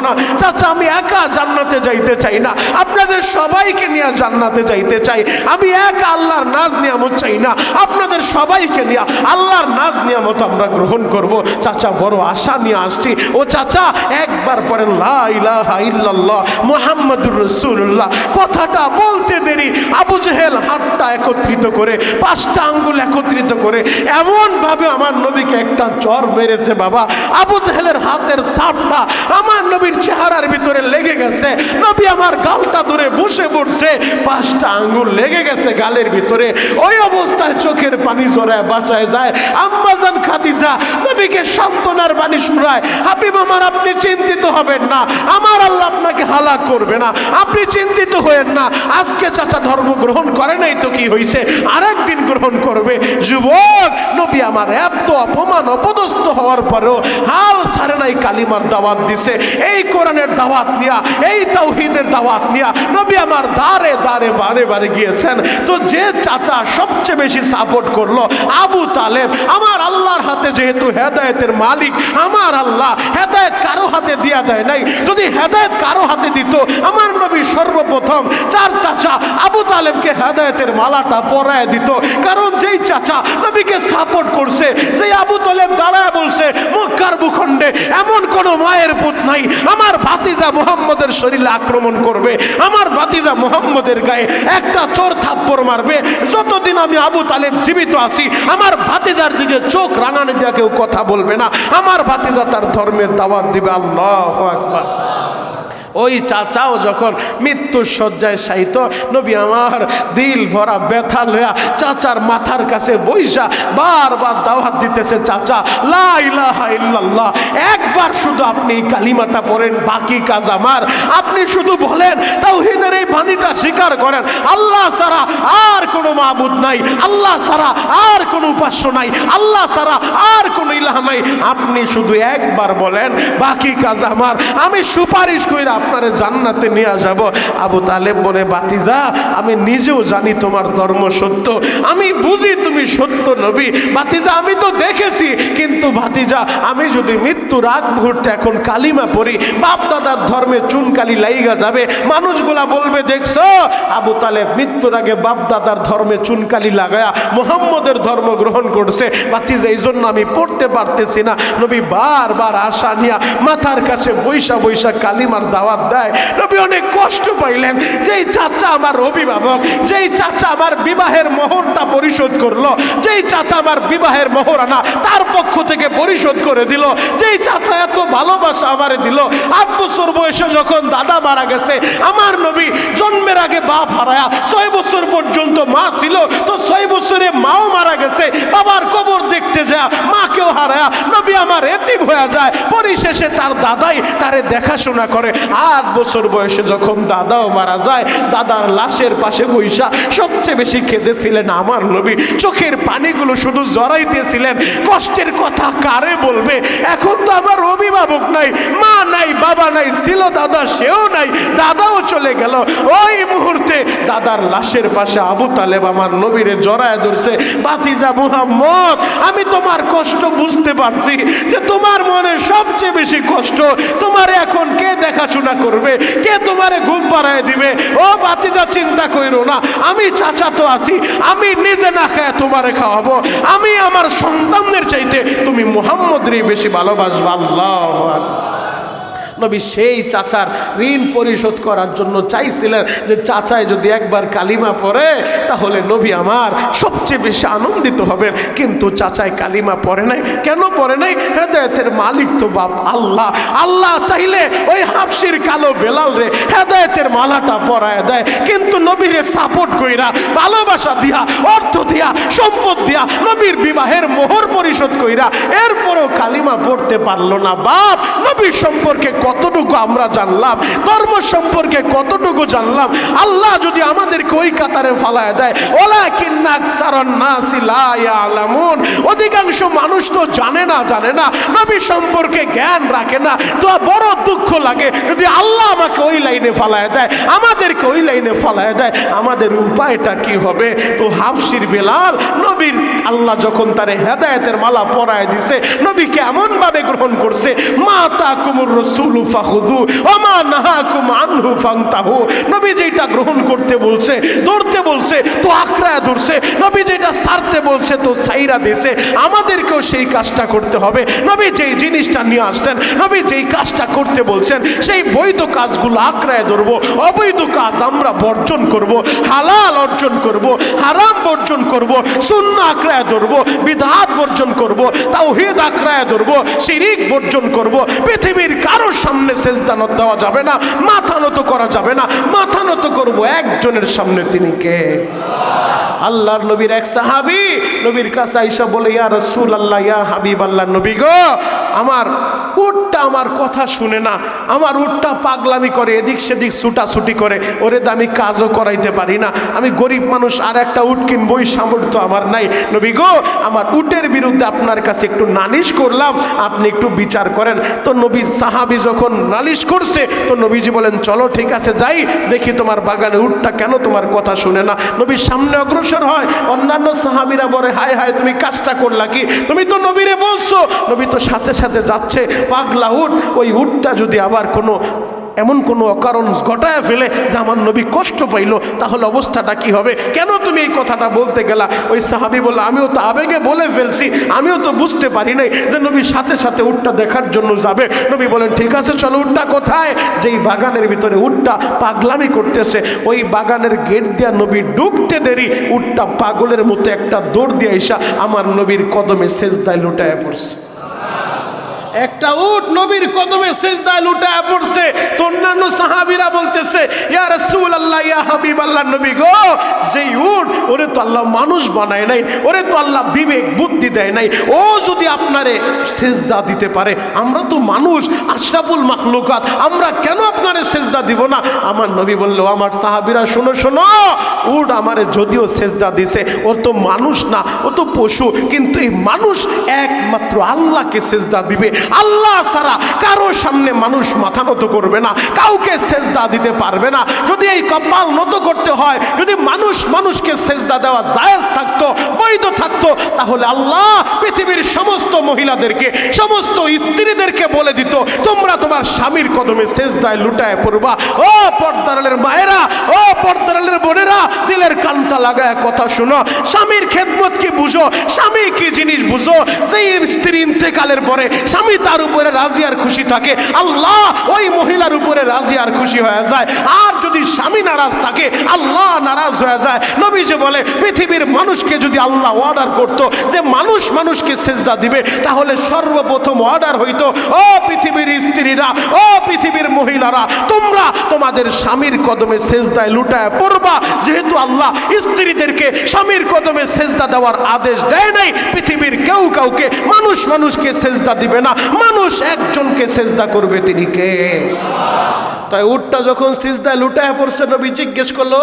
না। চাচা আমি একা জান্নাতে যাইতে চাই না, আপনাদের সবাইকে নিয়ে জান্নাতে যাইতে চাই। আমি একা আল্লাহর নাজ নিয়ামত চাই না, আপনাদের সবাইকে নিয়ে আল্লাহর নাজ নিয়ামত আমরা গ্রহণ করব। চাচা বড় আশা নিয়ে আসছি। ও চাচা একবার পড়েন লা ইলাহা ইল্লাল্লাহ মুহাম্মাদুর রাসূলুল্লাহ। কথাটা বলতে দেরি আবু জেহেল হাতটা একত্রিত করে, পাঁচটা আঙ্গুল একত্রিত করে এমন ভাবে আমার নবীকে একটা চর মেরেছে বাবা, আবু জেহেলের হাতের ছাপটা আমার নবীর চেহারার ভিতরে লেগে গেছে। নবী আমার গালটা ধরে বসে পড়ছে, পাঁচটা আঙ্গুল লেগে গেছে গালের ভিতরে। ওই অবস্থায় চোখের পানি জড়ায় বাসায় যায় আম্মা জান খাদিজা, নবীকে সান্ত্বনার বাণী শোনায়, হাবিব আমার আপনি চিন্তিত হবেন না, আমার আল্লাহ আপনাকে হালাক করবে না, আপনি চিন্তিত হয়েন না। আজকে চাচা ধর্ম গ্রহণ করে নাই তো কি হয়েছে, আরেকদিন গ্রহণ করবে। যুবক নবী আমার এত অপমান অপদস্থ হওয়ার পরেও হাল ছাড়ে নাই, কালিমার দাওয়াত দিছে, এই কোরআনের দাওয়াত নিয়া, এই তাওহীদের দাওয়াত নিয়া নবী আমার দাঁড়ে দাঁড়ে বারে বারে গিয়েছেন। তো যে চাচা সবচেয়ে বেশি সাপোর্ট করলো আবু তালেব, আমার আল্লাহর হাতে যেহেতু হেদায়েতের মালিক আমার আল্লাহ, হেদায়েত কারো হাতে দিয়া দেয় নাই, যদি হেদায়েত কারো হাতে দিত আমার নবী সর্বপ্রথম চার চাচা আবু তালেবকে হেদায়েতের মালাটা পরায় দিত। কারণ যেই চাচা নবীকে সাপোর্ট করছে, যেই আবু তালেব দাঁড়ায় বলছে মক্কার ভূখণ্ডে এমন কোন মায়ের পুত নাই আমার ভাতিজা মুহাম্মদের শরীরে আক্রমণ করবে, আমার ভাতিজা মুহাম্মদের গায়ে একটা চোর থাপ্পড় মারবে, যতদিন আমি আবু তালেব জীবিত আছি আমার ভাতিজার দিকে চোখ রাঙানি দিয়ে কেউ কথা বলবে না, আমার ভাতিজা তার ধর্মের দাওয়াত দিবে। আল্লাহু আকবার। ওই চাচাও যখন মৃত্যুর শয্যায় শায়িত, নবী আমার দিল ভরা ব্যথা লয়া চাচার মাথার কাছে বইসা বারবার দাওয়াত দিতেছে, চাচা লা ইলাহা ইল্লাল্লাহ, একবার শুধু আপনি এই কালিমাটা পড়েন, বাকি কাজ আমার। আপনি শুধু বলেন, তাওহীদের এই বাণীটা স্বীকার করেন, আল্লাহ ছাড়া আর কোনো মাবুদ নাই, আল্লাহ ছাড়া আর কোনো উপাস্য নাই, আল্লাহ ছাড়া আর কোনো ইলাহ নাই। আপনি শুধু একবার বলেন, বাকি কাজ আমার, আমি সুপারিশ কইরা আপনারে জান্নাতে নিয়ে যাব। আবু তালেব বলে ভাতিজা আমি নিজেও জানি তোমার ধর্ম সত্য, আমি বুঝি তুমি সত্য নবী, ভাতিজা আমি তো দেখেছি, কিন্তু ভাতিজা আমি যদি মৃত্যুর আগ মুহূর্তে এখন কালিমা পড়ি, বাপ দাদার ধর্মে চুনকালি লাইগা যাবে, মানুষগুলা বলবে দেখছো আবু তালেব মৃত্যুর আগে বাপ দাদার ধর্মে চুনকালি লাগায়া মুহাম্মদের ধর্ম গ্রহণ করছে, ভাতিজা এই জন্য আমি পড়তে পারতেছি না। নবী বারবার আশা নিয়া মাথার কাছে বৈশা বৈশা কালিমার দাওয়াত দেয়। নবী অনেক কষ্ট পাইলেন, যেই চাচা আমার অভিভাবক, যেই চাচা আমার বিবাহের মোহরটা পরিশোধ করলো, যেই চাচা আমার বিবাহের মোহরানা তার পক্ষ থেকে পরিশোধ করে দিল, যেই চাচা এত ভালোবাসা আমারে দিল, 8 বছর বয়সে যখন দাদা মারা গেছে, আমার নবী জন্মের আগে বাপ হারায়া 6 বছর পর্যন্ত মা ছিল, তো 6 বছরে মাও মারা গেছে, বাবার কবর দেখতে যায় মাকেও হারায়া নবী আমার এতিম হয়ে যায়, পরিশেষে তার দাদাই তারে দেখাশোনা করে। 8 বছর বয়সে যখন দাদাও মারা যায়, দাদার লাশের পাশে বৈশা সবচেয়ে বেশি কেঁদেছিলেন আমার নবী, চোখের পানিগুলো শুধু জড়াইতেছিলেন, কষ্টের কথা কারে বলবে, এখন তো আমার অভিভাবক নাই, মা নাই, বাবা নাই, ছিল দাদা সেও নাই, দাদাও চলে গেল। ওই মুহূর্তে দাদার লাশের পাশে আবু তালেব আমার নবীরে জড়ায় ধরছে, ভাতিজা মুহাম্মদ আমি তোমার কষ্ট বুঝতে পারছি, যে তোমার মনে সবচেয়ে বেশি কষ্ট, তোমারে এখন কে দেখাশোনা করবে, কে তোমারে ঘুম পাড়ায় দিবে? ও ভাতিজা চিন্তা কইরো না, আমি চাচা তো আছি, আমি নিজে না খায় তোমারে খাওয়াবো, আমি আমার সন্তানদের চাইতে তুমি মুহাম্মদরে বেশি ভালোবাসবা। আল্লাহু আকবার। নবী সেই চাচার ঋণ পরিশোধ করার জন্য চাইছিলেন যে চাচায় যদি একবার কালিমা পড়ে তাহলে নবী আমার সবচেয়ে বেশি আনন্দিত হবেন, কিন্তু চাচায় কালিমা পড়ে নাই। কেন পড়ে নাই? হেদায়েতের মালিক তো বাপ আল্লাহ। আল্লাহ চাইলে ওই হাফসির কালো বেলাল রে হেদায়েতের মালাটা পরায় দেয়, কিন্তু নবীরে সাপোর্ট কইরা, ভালোবাসা দিয়া, অর্থ দিয়া, সম্পদ দিয়া, নবীর বিবাহের মোহর পরিশোধ কইরা এরপরও কালিমা পড়তে পারলো না। বাপ, নবীর সম্পর্কে কতটুকু আমরা জানলাম, ধর্ম সম্পর্কে কতটুকু জানলাম। আল্লাহ যদি আমাদেরকে ওই কাতারে ফালায় দেয়, ওয়ালাকিন্না আকসারান নাসি লা ইয়ালামুন, অধিকাংশ মানুষ তো জানে না নবী সম্পর্কে জ্ঞান রাখে না। তো বড় দুঃখ লাগে যদি আল্লাহ আমাকে ওই লাইনে ফালায় দেয়, আমাদেরকে ওই লাইনে ফালায় দেয়, আমাদের উপায়টা কি হবে? তো হাফসির বেলাল নবীর আল্লাহ যখন তারে হেদায়েতের মালা পরায় দিছে, নবীকে এমন ভাবে গ্রহণ করছে, মা তাকুমুর রাসূলু ফাখুযু ওয়া মা নাহাকুম আনহু ফান্তাহু। নবী যেটা গ্রহণ করতে বলছে, ধরতে বলছে তো আঁকড়ায় ধরছে, নবী যেটা ছাড়তে বলছে তো ছাইরা দিয়েছে। আমাদেরকেও সেই কাজটা করতে হবে। নবী যেই জিনিসটা নিয়ে আসছেন, নবী যেই কাজটা করতে বলছেন, সেই বৈধ কাজগুলো আঁকড়ায় ধরবো, অবৈধ কাজ আমরা বর্জন করব, হালাল অর্জন করব, হারাম বর্জন করব, সুন্নাহ আঁকড়ায় ধরবো, বিদআত বর্জন করব, তাওহীদ আঁকড়ায় ধরবো, শিরিক বর্জন করব। পৃথিবীর কারোর সামনে সেজদা নত দেওয়া যাবে না, মাথা নত করা যাবে না। মাথা নত করব একজনের সামনে, তিনি কে? আল্লাহর নবীর এক সাহাবী নবীর কাছে আইসা বলে, ইয়া রাসূলুল্লাহ, ইয়া হাবিবাল্লাহ, নবী গো, আমার উটটা আমার কথা শুনে না, আমার উটটা পাগলামি করে, এদিক সেদিক ছুটাছুটি করে, ওরে তো আমি কাজও করাইতে পারি না, আমি গরিব মানুষ, আর একটা উট কিনবো ওই সামর্থ্য আমার নাই। নবী গো, আমার উটের বিরুদ্ধে আপনার কাছে একটু নালিশ করলাম, আপনি একটু বিচার করেন। তো নবীর সাহাবী যখন নালিশ করছে, তো নবীজি বলেন, চলো ঠিক আছে, যাই দেখি তোমার বাগানে উটটা কেন তোমার কথা শুনে না। নবীর সামনে অগ্রসর হয়, অন্যান্য সাহাবীরা বলে, হায় হায়, তুমি কাজটা করলা কি? তুমি তো নবীরে বলছো। নবী তো সাথে সাথে যাচ্ছে, পাগলা উট, ওই উটটা যদি আবার এমন কোনো অকারণ ঘটায় ফেলে যে আমার নবী কষ্ট পাইল, তাহলে অবস্থাটা কি হবে? কেন তুমি এই কথাটা বলতে গেলা? ওই সাহাবী বলল, আমিও তো আবেগে বলে ফেলছি, আমিও তো বুঝতে পারি নাই যে নবী সাথে সাথে উটটা দেখার জন্য যাবে। নবী বলেন, ঠিক আছে, চলো। উটটা কোথায়? যেই বাগানের ভিতরে উটটা পাগলামি করতেছে, ওই বাগানের গেট দিয়া নবী ঢুকতে দেরি, উটটা পাগলের মতো একটা দৌড় দিয়ে এসা আমার নবীর কদমে সেজদায় লুটায় পড়ছে। একটা উট নবীর কদমে সিজদায় লুটায় পড়ছে। তো অন্যান্য সাহাবীরা বলতেছে, ইয়া রাসূলুল্লাহ, ইয়া হাবিবাল্লাহ, নবী গো, যেই উট, ওরে তো আল্লাহ মানুষ বানায় নাই, ওরে তো আল্লাহ বিবেক বুদ্ধি দেয় নাই, ও যদি আপনারে সিজদা দিতে পারে, আমরা তো মানুষ, আশরাফুল মাখলুকাত, আমরা কেন আপনারে সিজদা দিব না? আমার নবী বলল, আমার সাহাবীরা শোনো শোনো, উট আমারে যদিও সিজদা দিছে, ওর তো মানুষ না, ও তো পশু, কিন্তু এই মানুষ একমাত্র আল্লাহকে সিজদা দিবে। আল্লাহ ছাড়া কারো সামনে মানুষ মাথা নত করবে না, কাউকে সেজদা দিতে পারবে না। যদি এই কপাল নত করতে হয়, যদি মানুষকে সেজদা দেওয়া জায়েজ থাকতো, বৈধ থাকতো, তাহলে আল্লাহ পৃথিবীর সমস্ত মহিলাদেরকে, সমস্ত স্ত্রীদেরকে বলে দিত, তোমরা তোমার স্বামীর কদমে সেজদায় লুটায় পড়বা। ও পর্দারের মায়েরা, ও পর্দারের বোনেরা, দিলের কানটা লাগায় কথা শুনো, স্বামীর খেদমত কি বুঝো, স্বামী কি জিনিস বুঝো। যেই স্ত্রী ইন্তেকালের পরে স্বামী তার উপরে রাজি আর খুশি থাকে, আল্লাহ ওই মহিলার উপরে রাজি আর খুশি হয়ে যায়। আর যদি স্বামী নারাজ থাকে, আল্লাহ নারাজ হয়ে যায়। নবীজি বলে, পৃথিবীর মানুষকে যদি আল্লাহ অর্ডার করতো যে মানুষকে সেজদা দিবে, তাহলে সর্বপ্রথম অর্ডার হইতো, ও পৃথিবীর স্ত্রীরা, ও পৃথিবীর মহিলারা, তোমরা তোমাদের স্বামীর কদমে সেজদায় লুটায় পড়বা। যেহেতু আল্লাহ স্ত্রীদেরকে স্বামীর কদমে সেজদা দেওয়ার আদেশ দেয় নাই, পৃথিবীর কেউ কাউকে মানুষকে সেজদা দিবে না, মানুষ একজনকে সেজদা করবে, তিনি কে? তাই উটটা যখন সিজদায় লুটায় পড়ছে, নবী জিজ্ঞেস করলো,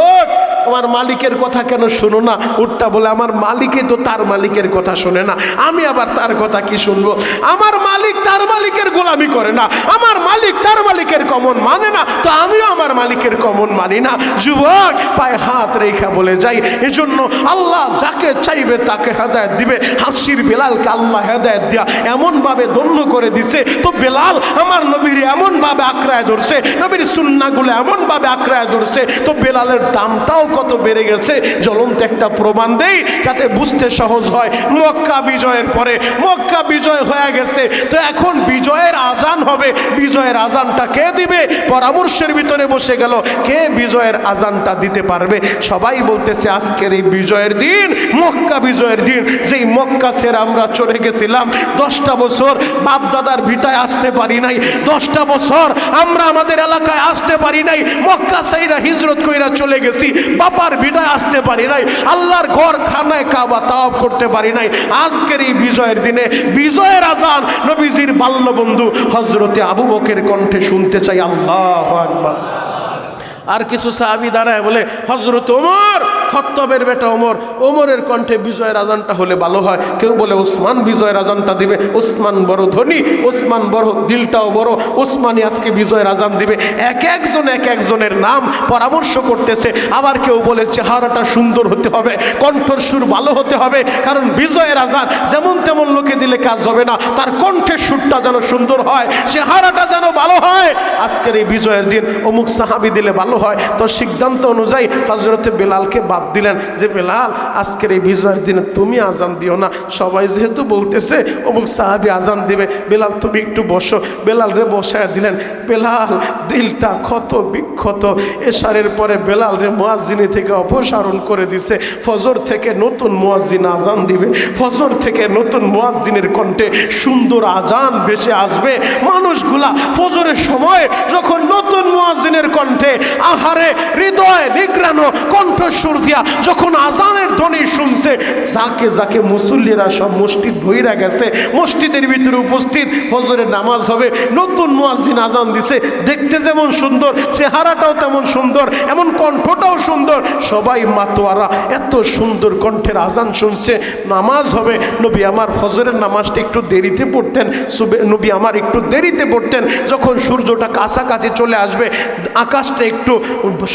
তোমার মালিকের কথা কেন শোনো না? উটটা বলে, আমার মালিকই তো তার মালিকের কথা শোনে না, আমি আবার তার কথা কি শুনবো? আমার মালিক তার মালিকের গোলামি করে না, আমার মালিক তার মালিকের কমন মানে না, তো আমিও আমার মালিকের কমন মানি না। যুবক, পায়ে হাত রেখা বলে যাই, এজন্য আল্লাহ যাকে চাইবে তাকে হেদায়েত দিবে। হাফসির বেলালকে আল্লাহ হেদায়েত দিয়া এমন ভাবে ধন্য করে দিছে, তো বেলাল আমার নবীর এমন ভাবে আঁকড়ায় ধরছে, নবীর সুন্নাহগুলো এমন ভাবে আঁকড়ায় ধরছে, তো বেলালের দামটাও কত বেড়ে গেছে জ্বলন্ত একটা প্রমাণ দেই যাতে বুঝতে সহজ হয়। মক্কা বিজয়ের পরে মক্কা বিজয় হয়ে গেছে, তো এখন বিজয়ের আজান হবে। বিজয়ের আজানটা কে দিবে? পরামর্শের ভিতরে বসে গেল কে বিজয়ের আজানটা দিতে পারবে। সবাই বলতেছে আজকের এই বিজয়ের দিন, মক্কা বিজয়ের দিন, যেই মক্কা ছেড়ে আমরা চলে গেছিলাম 10টা বছর বাপ দাদার ভিটায় আসতে পারি নাই, 10টা বছর আমরা আমাদের এলাকায় আসতে পারি নাই, মক্কা সাইরা হিজরত কইরা চলে গেছি, বাবার ভিটায় আসতে পারি নাই, আল্লাহর ঘর খানায় কাবা তাওয়াফ করতে পারি নাই। আজকের এই বিজয়ের দিনে বিজয়ের আজান নবীজির বাল্যবন্ধু হযরতে আবু বকরের কণ্ঠে শুনতে চাই। আল্লাহু আকবার। আর কিছু সাহাবী দাঁড়ায় বলে হযরত ওমর, খত্তাবের বেটা ওমর, ওমরের কণ্ঠে বিজয়ের আজানটা হলে ভালো হয়। কেউ বলে ওসমান বিজয়ের আজানটা দিবে, ওসমান বড় ধনী, ওসমান বড়, দিলটাও বড়, ওসমানই আজকে বিজয়ের আজান দিবে। এক একজনের নাম পরামর্শ করতেছে। আবার কেউ বলে চেহারাটা সুন্দর হতে হবে, কণ্ঠের সুর ভালো হতে হবে, কারণ বিজয়ের আজান যেমন তেমন লোকে দিলে কাজ হবে না, তার কণ্ঠের সুরটা যেন সুন্দর হয়, চেহারাটা যেন ভালো হয়। আজকের এই বিজয়ের দিন অমুক সাহাবী দিলে ভালো হয়। তো সিদ্ধান্ত অনুযায়ী হযরতে বেলালকে বাদ দিলেন যে বেলাল আজকের এই বিজয়ের দিনে তুমি আজান দিও না, সবাই যেহেতু বলতেছে অমুক সাহাবী আজান দিবে, বেলাল তুমি একটু বসো। বেলাল রে বসায় দিলেন। বেলাল দিলটা ক্ষত বিক্ষত। এশারের পরে বেলাল রে মুয়াজ্জিনি থেকে অপসারণ করে দিছে। ফজর থেকে নতুন মুয়াজ্জিন আজান দিবে, ফজর থেকে নতুন মুয়াজ্জিনের কণ্ঠে সুন্দর আজান ভেসে আসবে। মানুষগুলা ফজরের সময় যখন নতুন মুয়াজ্জিনের কণ্ঠে আহারে হৃদয় নিগ্রানো কণ্ঠস্বর দিয়া যখন আজানের ধ্বনি শুনছে, যাকে যাকে মুসল্লিরা সব মসজিদ ভইরা গেছে, মসজিদের ভিতরে উপস্থিত, ফজরের নামাজ হবে, নতুন মুয়াজ্জিন আজান দিছে, দেখতে যেমন সুন্দর চেহারাটাও তেমন সুন্দর, এমন কণ্ঠটাও সুন্দর, সবাই মাতোয়ারা। এত সুন্দর কণ্ঠের আজান শুনছে, নামাজ হবে। নবী আমার ফজরের নামাজটা একটু দেরিতে পড়তেন, নবী আমার একটু দেরিতে পড়তেন। যখন সূর্যটা কাছাকাছি চলে আসবে, আকাশটা একটু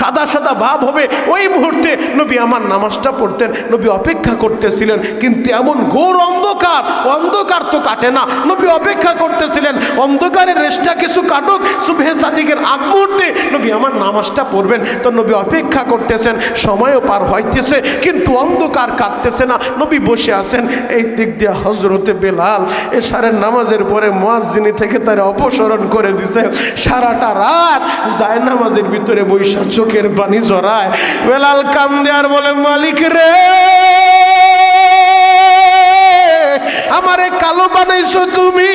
সাদা সাদা ভাব হবে, ওই মুহূর্তে নবী আমার নামাজটা পড়তেন। নবী অপেক্ষা করতেছিলেন, কিন্তু এমন ঘোর অন্ধকার, অন্ধকার তো কাটে না, নবী অপেক্ষা করতেছিলেন অন্ধকারের রেশটা কিছু কাটুক, সুবহে সাদিকের আগ মুহূর্তে নবী আমার নামাজটা পড়বেন। তো নবী অপেক্ষা করতেছেন, সময়ও পার হইতেছে কিন্তু অন্ধকার কাটতেছে না, নবী বসে আছেন। এই দিক দিয়ে হযরতে বেলাল এশারের নামাজের পরে মুয়াজ্জিনি থেকে তার অপসারণ করে দিছে। সারাটা রাত যায় নামাজের ভিতরে বৈশা চোখের পানি জড়ায়। বেলাল কান্দে আর বলে মালিক রে, আমারে কালো বানাইছো তুমি।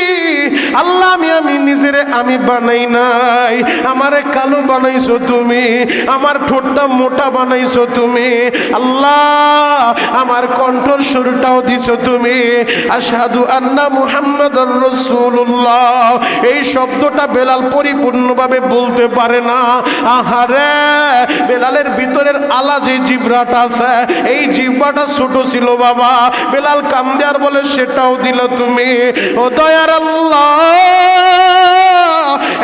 আল্লাহ আমি নিজেরে আমি বানাই নাই, আমারে কালো বানাইছো তুমি, আমার ঠোঁটটা মোটা বানাইছো তুমি। আল্লাহ আমার কণ্ঠর সুরটাও দিছো তুমি। আশহাদু আন্না মুহাম্মাদুর রাসূলুল্লাহ, এই শব্দটা বেলাল পরিপূর্ণভাবে বলতে পারে না। আহারে বেলালের ভিতরের আলা যে জিহ্বাটা আছে, এই জিহ্বাটা ছোট ছিল বাবা। বেলাল কান্দে আর বলে সেটাও দিল তুমি। ও দয়ার আল্লাহ,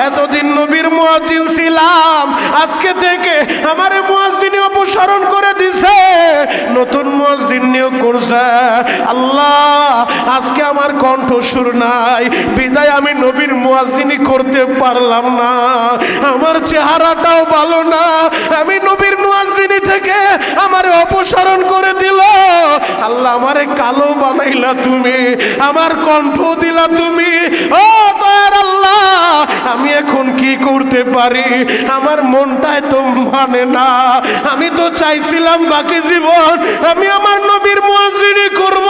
এতদিন নবীর মুয়াজ্জিন ছিলাম, আজকে থেকে আমারে মুয়াজ্জিনি অপসারণ করে দিছে, নতুন মুয়াজ্জিন নিয়োগ করছে। আল্লাহ আজকে আমার কণ্ঠ সুর নাই, বিদায় আমি নবীর মুয়াজ্জিনি করতে পারলাম না, আমার চেহারাটাও ভালো না, আমি নবীর মুয়াজ্জিনি থেকে আমারে অপসারণ করে দিল। আল্লাহ আমারে কালো বানাইলা তুমি, আমার কণ্ঠ দিলা তুমি। ও দয়ার আল্লাহ, আমি এখন কি করতে পারি? আমার মনটাই তো মানে না। আমি তো চাইছিলাম বাকি জীবন আমি আমার নবীর মুয়াজ্জিনি করব,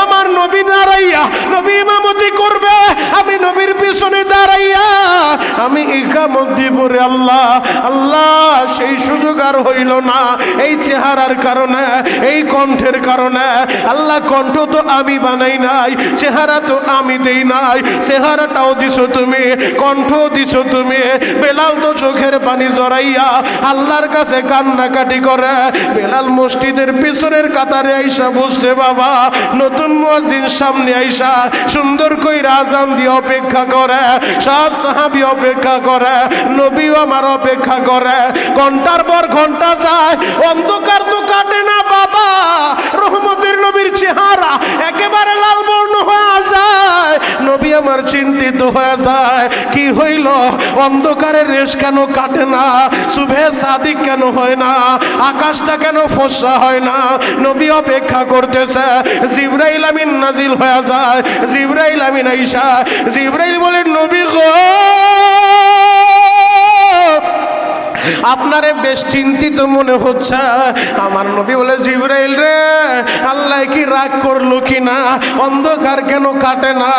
আমার নবী দাঁড়াইয়া নবী ইমামতি করবে, আমি নবীর পিছনে দাঁড়াইয়া আমি ইকামত দিব রে আল্লাহ। আল্লাহ সেই সুযোগ আর হইল না, এই চেহারার কারণে, এই কণ্ঠের কারণে। আল্লাহ কণ্ঠ তো আমি বানাই নাই, চেহারা তো আমি দেই নাই, চেহারাটাও দিছো তুমি, কণ্ঠ দিছো তুমি। বেলাল তো চোখের পানি জড়াইয়া আল্লাহর কাছে কান্নাকাটি করে। বেলাল মসজিদের পিছনের কাতারে আইসা বসছে বাবা, নতুন মুয়াজ্জিন সামনে আইসা সুন্দর কইরা আজান দিয়ে অপেক্ষা করে, সব সাহাবী অপেক্ষা করে, নবীও আমার অপেক্ষা করে। ঘন্টার পর ঘন্টা যায়, অন্ধকার তো কাটে না বাবা। রহমতের নবীর চেহারা একেবারে লাল বর্ণ হয়ে যায়। নবী আমার চিন্তিত হয়ে যায়, কি হইল? অন্ধকারের রেশ কেন কাটে না, শুভে সাদিক কেন হয় না, আকাশটা কেন ফর্সা হয় না। নবী অপেক্ষা করতেছে, জিবরাইল আমিন নাজিল হয়ে যায়। জিবরাইল আমিন আইসা, জিবরাইল বলেন নবী গো, আপনারে বেশ চিন্তিত মনে হচ্ছে। আমার নবী বলে, জিবরাইল রে, আল্লাহ কি রাগ করলো কিনা, অন্ধকার কেন কাটে না?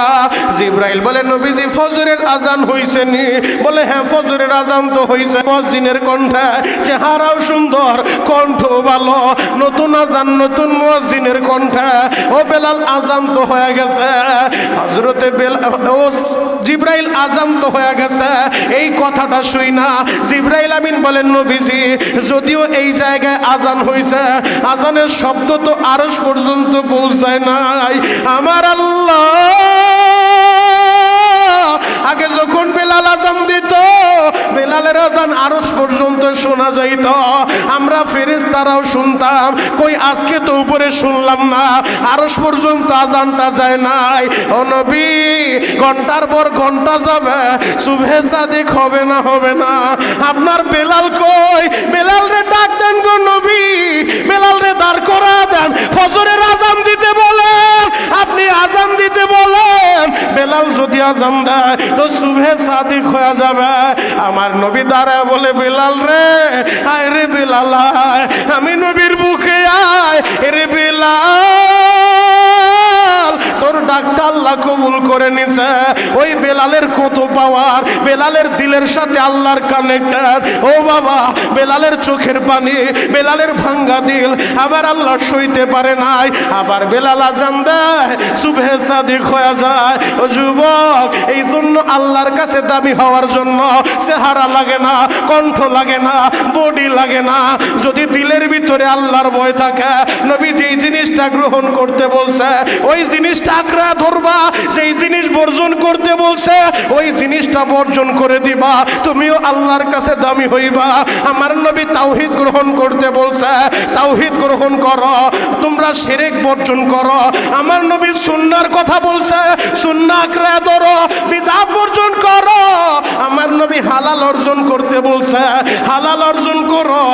জিবরাইল বলে, নবীজি ফজরের আজান হইছে নি? বলে, হ্যাঁ ফজরের আজান তো হইছে। মুয়াজ্জিনের কণ্ঠে, চেহারাও সুন্দর, কণ্ঠ ভালো, নতুন আজান নতুন মুয়াজ্জিনের কণ্ঠে। ও বেলাল, আজান তো হয়ে গেছে। হযরতে বেলাল, ও জিবরাইল, আজান তো হয়ে গেছে। এই কথাটা শুই না জিবরাইল আমিন বলেন, নবীজি যদিও এই জায়গায় আজান হইছে, আজানের শব্দ তো আরশ পর্যন্ত পৌঁছায় নাই। আমার আল্লাহ আগে যখন বেলাল আজান দিত, বেলালের আজান আরশ পর্যন্ত শোনা যাইত, আমরা ফেরেশতারাও শুনতাম। কই আজকে তো উপরে শুনলাম না, আরশ পর্যন্ত আজানটা যায় নাই। ও নবী, ঘন্টার পর ঘন্টা যাবে, শুভে সাদিক হবে না, হবে না। আপনার বেলাল কই? বেলাল রে ডাক দেন গো নবী, বেলাল রে দাঁড় করা দেন, ফজরের আজান দিতে বলেন, আপনি আজান দিতে বলেন। বেলাল যদি আজান দেয় তো শুভে সাদিক হয়ে যাবে। আমার নবী দাঁড়ায় বলে, বেলাল রে, আয় রে বেলাল আয়, আমি নবীর বুকে আয় রে বেলাল, তোর ডাকটা আল্লাহ কবুল করে নিছে। ওই বেলালের কত পাওয়ার, বেলালের দিলের সাথে আল্লাহর কানেক্টার। ও বাবা, বেলালের চোখের পানি, বেলালের ভাঙ্গা দিল আবার আল্লাহ সইতে পারে নাই। আবার বেলাল আজান দেয়, শুভে সাদিক হয়ে যায়। ও যুবক, এই জন্য আল্লাহর কাছে দামি হওয়ার জন্য চেহারা লাগে না, কণ্ঠ লাগে না, বডি লাগে না। যদি দিলের ভিতরে আল্লাহর ভয় থাকে, নবী যেই জিনিসটা গ্রহণ করতে বলছে ওই জিনিসটা আঁকড়া ধরবা, যেই জিনিস বর্জন করতে বলছে ওই জিনিসটা বর্জন করে দিবা, তুমিও আল্লাহর কাছে দামি হইবা। আমার নবী তাওহীদ গ্রহণ করতে বলছে, তাওহীদ গ্রহণ করো, তোমরা শিরক বর্জন করো। আমার নবী সুন্নাহর কথা বলছে, সুন্নাহ আঁকড়া ধরো, বিদআত বর্জন করো। আমার নবী হালাল অর্জন করতে বলছে, হালাল অর্জন করো,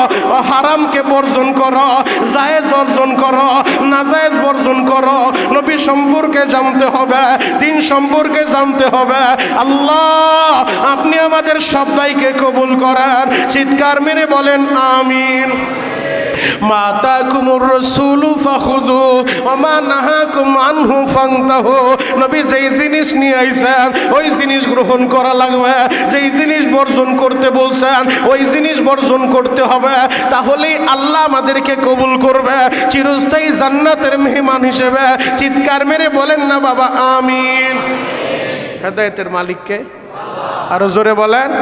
হারামকে বর্জন করো, জায়েজ অর্জন করো, নাজায়েজ বর্জন করো। নবী সম্পর্কে জানতে হবে, দিন সম্পর্কে জানতে হবে। আল্লাহ আপনি আমাদের সবাইকে কবুল করেন। চিৎকার মেরে বলেন আমিন। মাতাকুমুর রাসূলু ফাখুযু ওয়া মা নাহাকুম আনহু ফান্তাহু। নবী যেই জিনিস নিয়ে আইছেন ওই জিনিস গ্রহণ করা লাগবে, যেই জিনিস বর্জন করতে বলছেন ওই জিনিস বর্জন করতে হবে। তাহলেই আল্লাহ আমাদেরকে কবুল করবে চিরস্থায়ী জান্নাতের মেহমান হিসেবে। চিৎকার মেরে বলেন না বাবা আমিন। হেদায়েতের মালিককে আরো জোরে বলেন।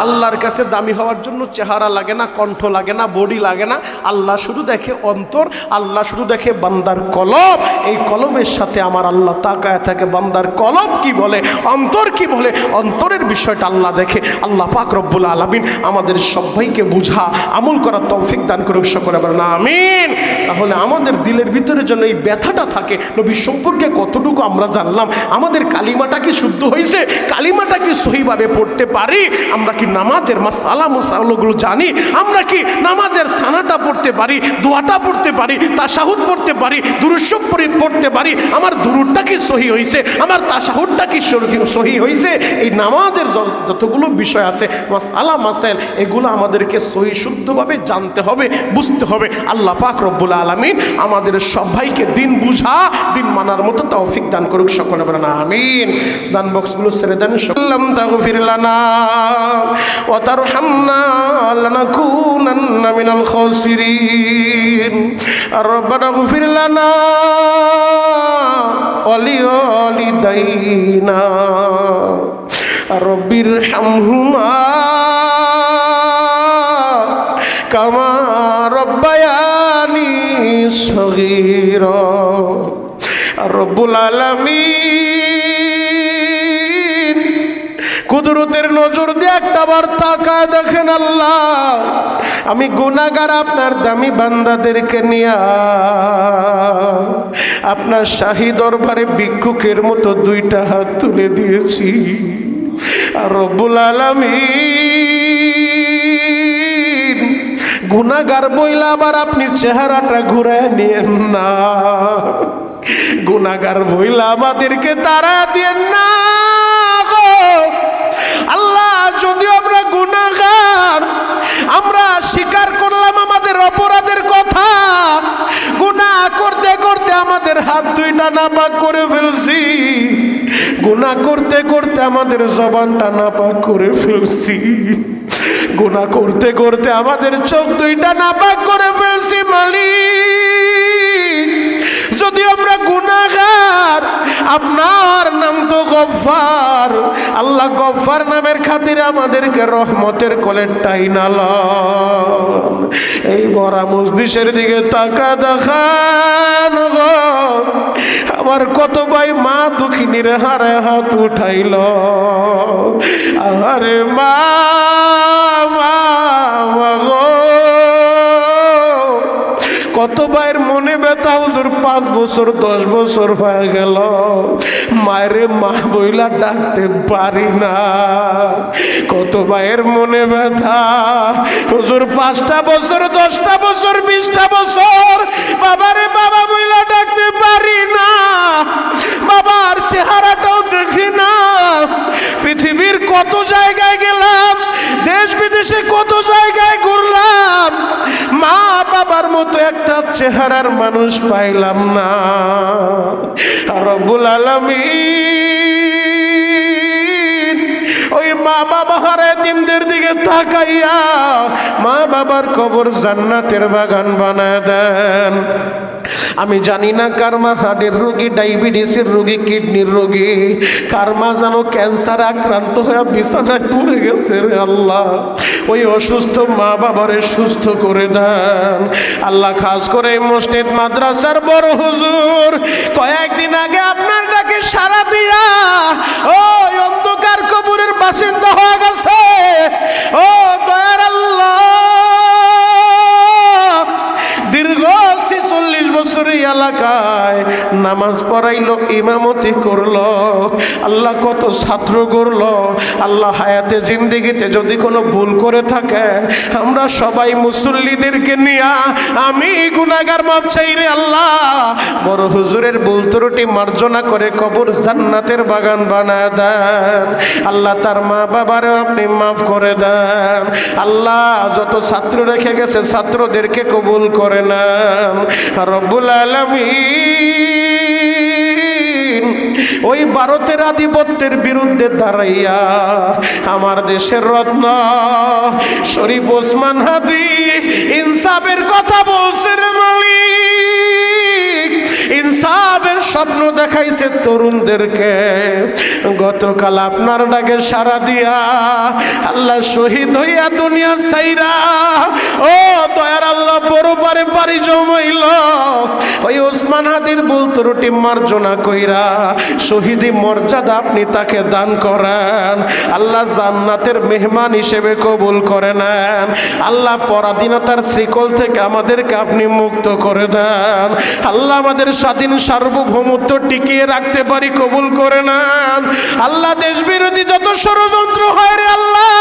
আল্লাহর কাছে দামি হওয়ার জন্য চেহারা লাগে না, কণ্ঠ লাগে না, বডি লাগে না। আল্লাহ শুধু দেখে অন্তর, আল্লাহ শুধু দেখে বান্দার কলব। এই কলবের সাথে আমার আল্লাহ তাকায় থাকে, বান্দার কলব কি বলে, অন্তর কি বলে, অন্তরের বিষয়টা আল্লাহ দেখে। আল্লাহ পাক রব্বুল আলামিন আমাদের সবাইকে বুঝা আমল করার তৌফিক দান করুক, সকলে বলেন আমিন। তাহলে আমাদের দিলের ভিতরে যেন এই ব্যথাটা থাকে, নবী সম্পর্কে কতটুকু আমরা জানলাম, আমাদের কালিমাটা কি শুদ্ধ হয়েছে, কালিমাটা কি সহিভাবে পড়তে পারি, আমরা কি নামাজের মাসালা মুসালাগুলো জানি, আমরা কি নামাজের সানাটা পড়তে পারি, দোয়াটা পড়তে পারি, তাশাহুদ পড়তে পারি, দুরূদ শরীফ পড়তে পারি, আমার দুরূদটা কি সহি হয়েছে, আমার তাশাহুদটা কি সহি হয়েছে। এই নামাজের যতগুলো বিষয় আছে মাসালা মাসাইল, এগুলো আমাদেরকে সহি শুদ্ধভাবে জানতে হবে, বুঝতে হবে। আল্লাহ পাক রব্বুল আলামিন আমাদের সবাইকে দিন বুঝা, দিন মানার মতো তৌফিক দান করুক, সকলে বলেন আমিন। দান বক্সগুলো ছেড়ে দেন। সাল্লাম তাগফির লানা ওয়া তারহামনা লানাকুনান্না মিনাল খাসিরিন। রব্বানা গফির লানা ওয়া লিওয়ালিদাইনা রব্বিরহামহুমা কামা রব্বায়ানি সগীরা। রব্বুল আলামিন কুদরতের নজর দিয়ে একটা বার তাকায় দেখেন আল্লাহ, আমি গুনাহগার আপনার দামি বান্দাদেরকে নিয়ে আপনার শাহী দরবারে ভিক্ষুকের মতো দুইটা হাত তুলে দিয়েছি। রব্বুল আলামিন গুনাহগার বইলা আবার আপনি চেহারাটা ঘুরায় নিয়েন না, গুনাহগার বইলা আমাদেরকে তারা দিয়েন না গো আল্লাহ। যদিও আমরা গুনাহগার, আমরা স্বীকার করলাম আমাদের অপরাধের কথা, গুনাহ করতে করতে আমাদের হাত দুইটা নাপাক করে ফেলছি, গুনাহ করতে করতে আমাদের জবানটা নাপাক করে ফেলছি, গুনাহ করতে করতে আমাদের চোখ দুইটা নাপাক করে ফেলছি। মালিক, যদি আমরা গুনাহগার, আপনার নাম তো গফফার, আল্লাহ গফফার নামের খাতিরে আমাদেরকে রহমতের কোলের টাইনালন। এই বড়া মজলিসের দিকে তাকা দেখান গো, আমার কত ভাই মা দুঃখিনীর হারে হাত উঠাইল, আরে মা গো, কত ভাইয়ের মনে ব্যথা, হুজুর 5 বছর 10 বছর হয়ে গেল মায়েরে মা বইলা ডাকতে পারি না। কত ভাইয়ের মনে ব্যথা, হুজুর 5টা বছর 10টা বছর 20টা বছর বাবারে বাবা বইলা ডাকতে পারি না, বাবার চেহারাটাও দেখি না। পৃথিবীর কত জায়গায় গেলাম, দেশ বিদেশে কত জায়গায় ঘুরলাম, মা বাবার মতো একটা চেহারার মানুষ পাইলাম না। রব্বুল আলামিন ওই মা বাবা হারে দিনদের দিকে তাকাইয়া মা বাবার কবর জান্নাতের বাগান বানায় দেন। আমি জানি না কার মা হার্টের রোগী, ডায়াবেটিসের রোগী, কিডনির রোগী, কার মা যেন ক্যান্সার আক্রান্ত হয়ে বিছানায় পড়ে গেছে রে আল্লাহ। ওই অসুস্থ মা বাবারে সুস্থ করে দেন আল্লাহ। খাস করে এই মসজিদ মাদ্রাসার বড় হুজুর কয়েকদিন আগে আপনার ডাকে সাড়া দিয়া ওই অন্ধকার কবরের বাসিন্দা হয়ে গেছে। ও দয়ার আল্লাহ, দীর্ঘ 46 বছর এই এলাকায় নামাজ পড়াইলো, ইমামতি করলো, আল্লাহ কত ছাত্র করলো। আল্লাহ হায়াতে জিন্দেগিতে যদি কোনো ভুল করে থাকে আমরা সবাই মুসল্লিদেরকে নিয়া আমি গুনাহগার মাপ চাই রে আল্লাহ। বড় হুজুরের ভুল ত্রুটি মার্জনা করে কবর জান্নাতের বাগান বানায় দেন আল্লাহ। তার মা বাবারও আপনি মাফ করে দেন আল্লাহ। যত ছাত্র রেখে গেছে ছাত্রদেরকে কবুল করে নেন রব্বুল আলামিন। ওই ভারতের আধিপত্যের বিরুদ্ধে দাঁড়াইয়া আমার দেশের রত্ন শরীফ ওসমান হাদি ইনসাফের কথা বলছে রে মালিক। ইনসাফের স্বপ্ন দেখাইছে তরুণদেরকে। গতকাল আপনার ডাকে সাড়া দিয়া আল্লাহ শহীদ হইয়া দুনিয়া ছাইরা ও দয়ার আল্লাহ বড় পারে পারি জমাইল। ওই ওসমান হাদির ভুল ত্রুটি মার্জনা কইরা শহীদি মর্যাদা আপনি তাকে দান করেন আল্লাহ। জান্নাতের মেহমান হিসেবে কবুল করে নেন আল্লাহ। পরাধীনতার শ্রীকল থেকে আমাদেরকে আপনি মুক্ত করে দেন আল্লাহ। আমাদের স্বাধীন সার্বভৌমত্ব টিকিয়ে রাখতে পারি কবুল করে নেন আল্লাহ। দেশ বিরোধী যত ষড়যন্ত্র হয় রে আল্লাহ,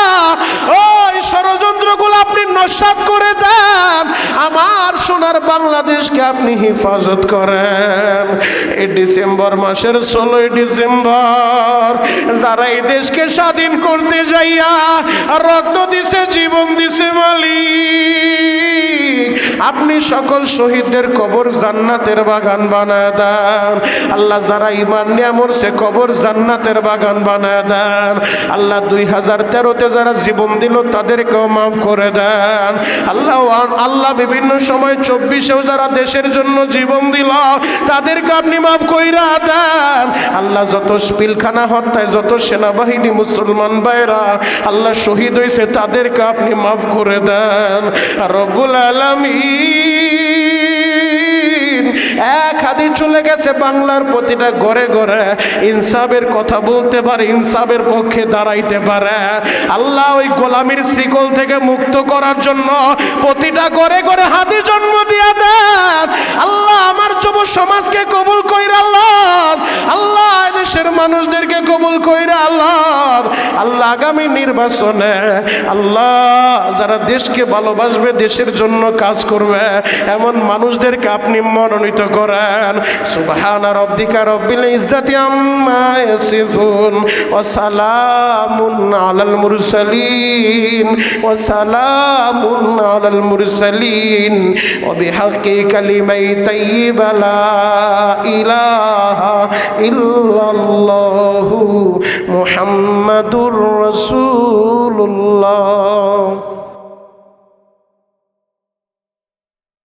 ওই ষড়যন্ত্রগুলো আপনি নস্যাৎ করে দেন। আমার সোনার বাংলাদেশকে আপনি হেফাজত করেন। এই ডিসেম্বর মাসের 16 ডিসেম্বর যারা এই দেশকে স্বাধীন করতে যাইয়া রক্ত দিছে, জীবন দিছে মালিক, আপনি সকল শহীদদের কবর জান্নাতের বাগান বানায় দেন আল্লাহ। যারা ঈমান নিয়ে মরছে কবর জান্নাতের বাগান বানায় দেন আল্লাহ। 2013-তে যারা জীবন দিল তাদেরকেও মাফ করে দেন আল্লাহ। আল্লাহ বিভিন্ন সময় 24-এও যারা দেশের জন্য জীবন দিল তাদেরকে আপনি মাফ কইরা দেন আল্লাহ। যত পিলখানা হত্যায় যত সেনাবাহিনী মুসলমান ভাইরা আল্লাহ শহীদ হয়েছে তাদেরকে আপনি মাফ করে দেন রব্বুল আলামিন। এক হাদিস চলে গেছে বাংলার প্রতিটা ঘরে ঘরে ইনসাফের কথা বলতে পারে, ইনসাফের পক্ষে দাঁড়াইতে পারে আল্লাহ। ওই গোলামির শ্রীকল থেকে মুক্ত করার জন্য প্রতিটা ঘরে ঘরে হাদিস জন্ম দিয়া দেন আল্লাহ। আমার যুব সমাজকে কবুল কইরা আল্লাহ, আল্লাহ দেশের মানুষদেরকে কবুল কইরা আল্লাহ। আল্লাহ আগামী নির্বাচনে আল্লাহ যারা দেশকে ভালোবাসবে, দেশের জন্য কাজ করবে, এমন মানুষদেরকে আপনি মনোনীত করেন। সুবহানা রাব্বিকা রব্বিল ইজ্জাতি আম্মা ইয়াসিফুন ওয়া সালামুন আলাল মুরসালিন ওয়া সালামুন আলাল মুরসালিন ওয়া বিহাqqি কালিমাই তাইয়্যিবা লা ইলাহা ইল্লাল্লাহু মুহাম্মাদুর রাসূলুল্লাহ।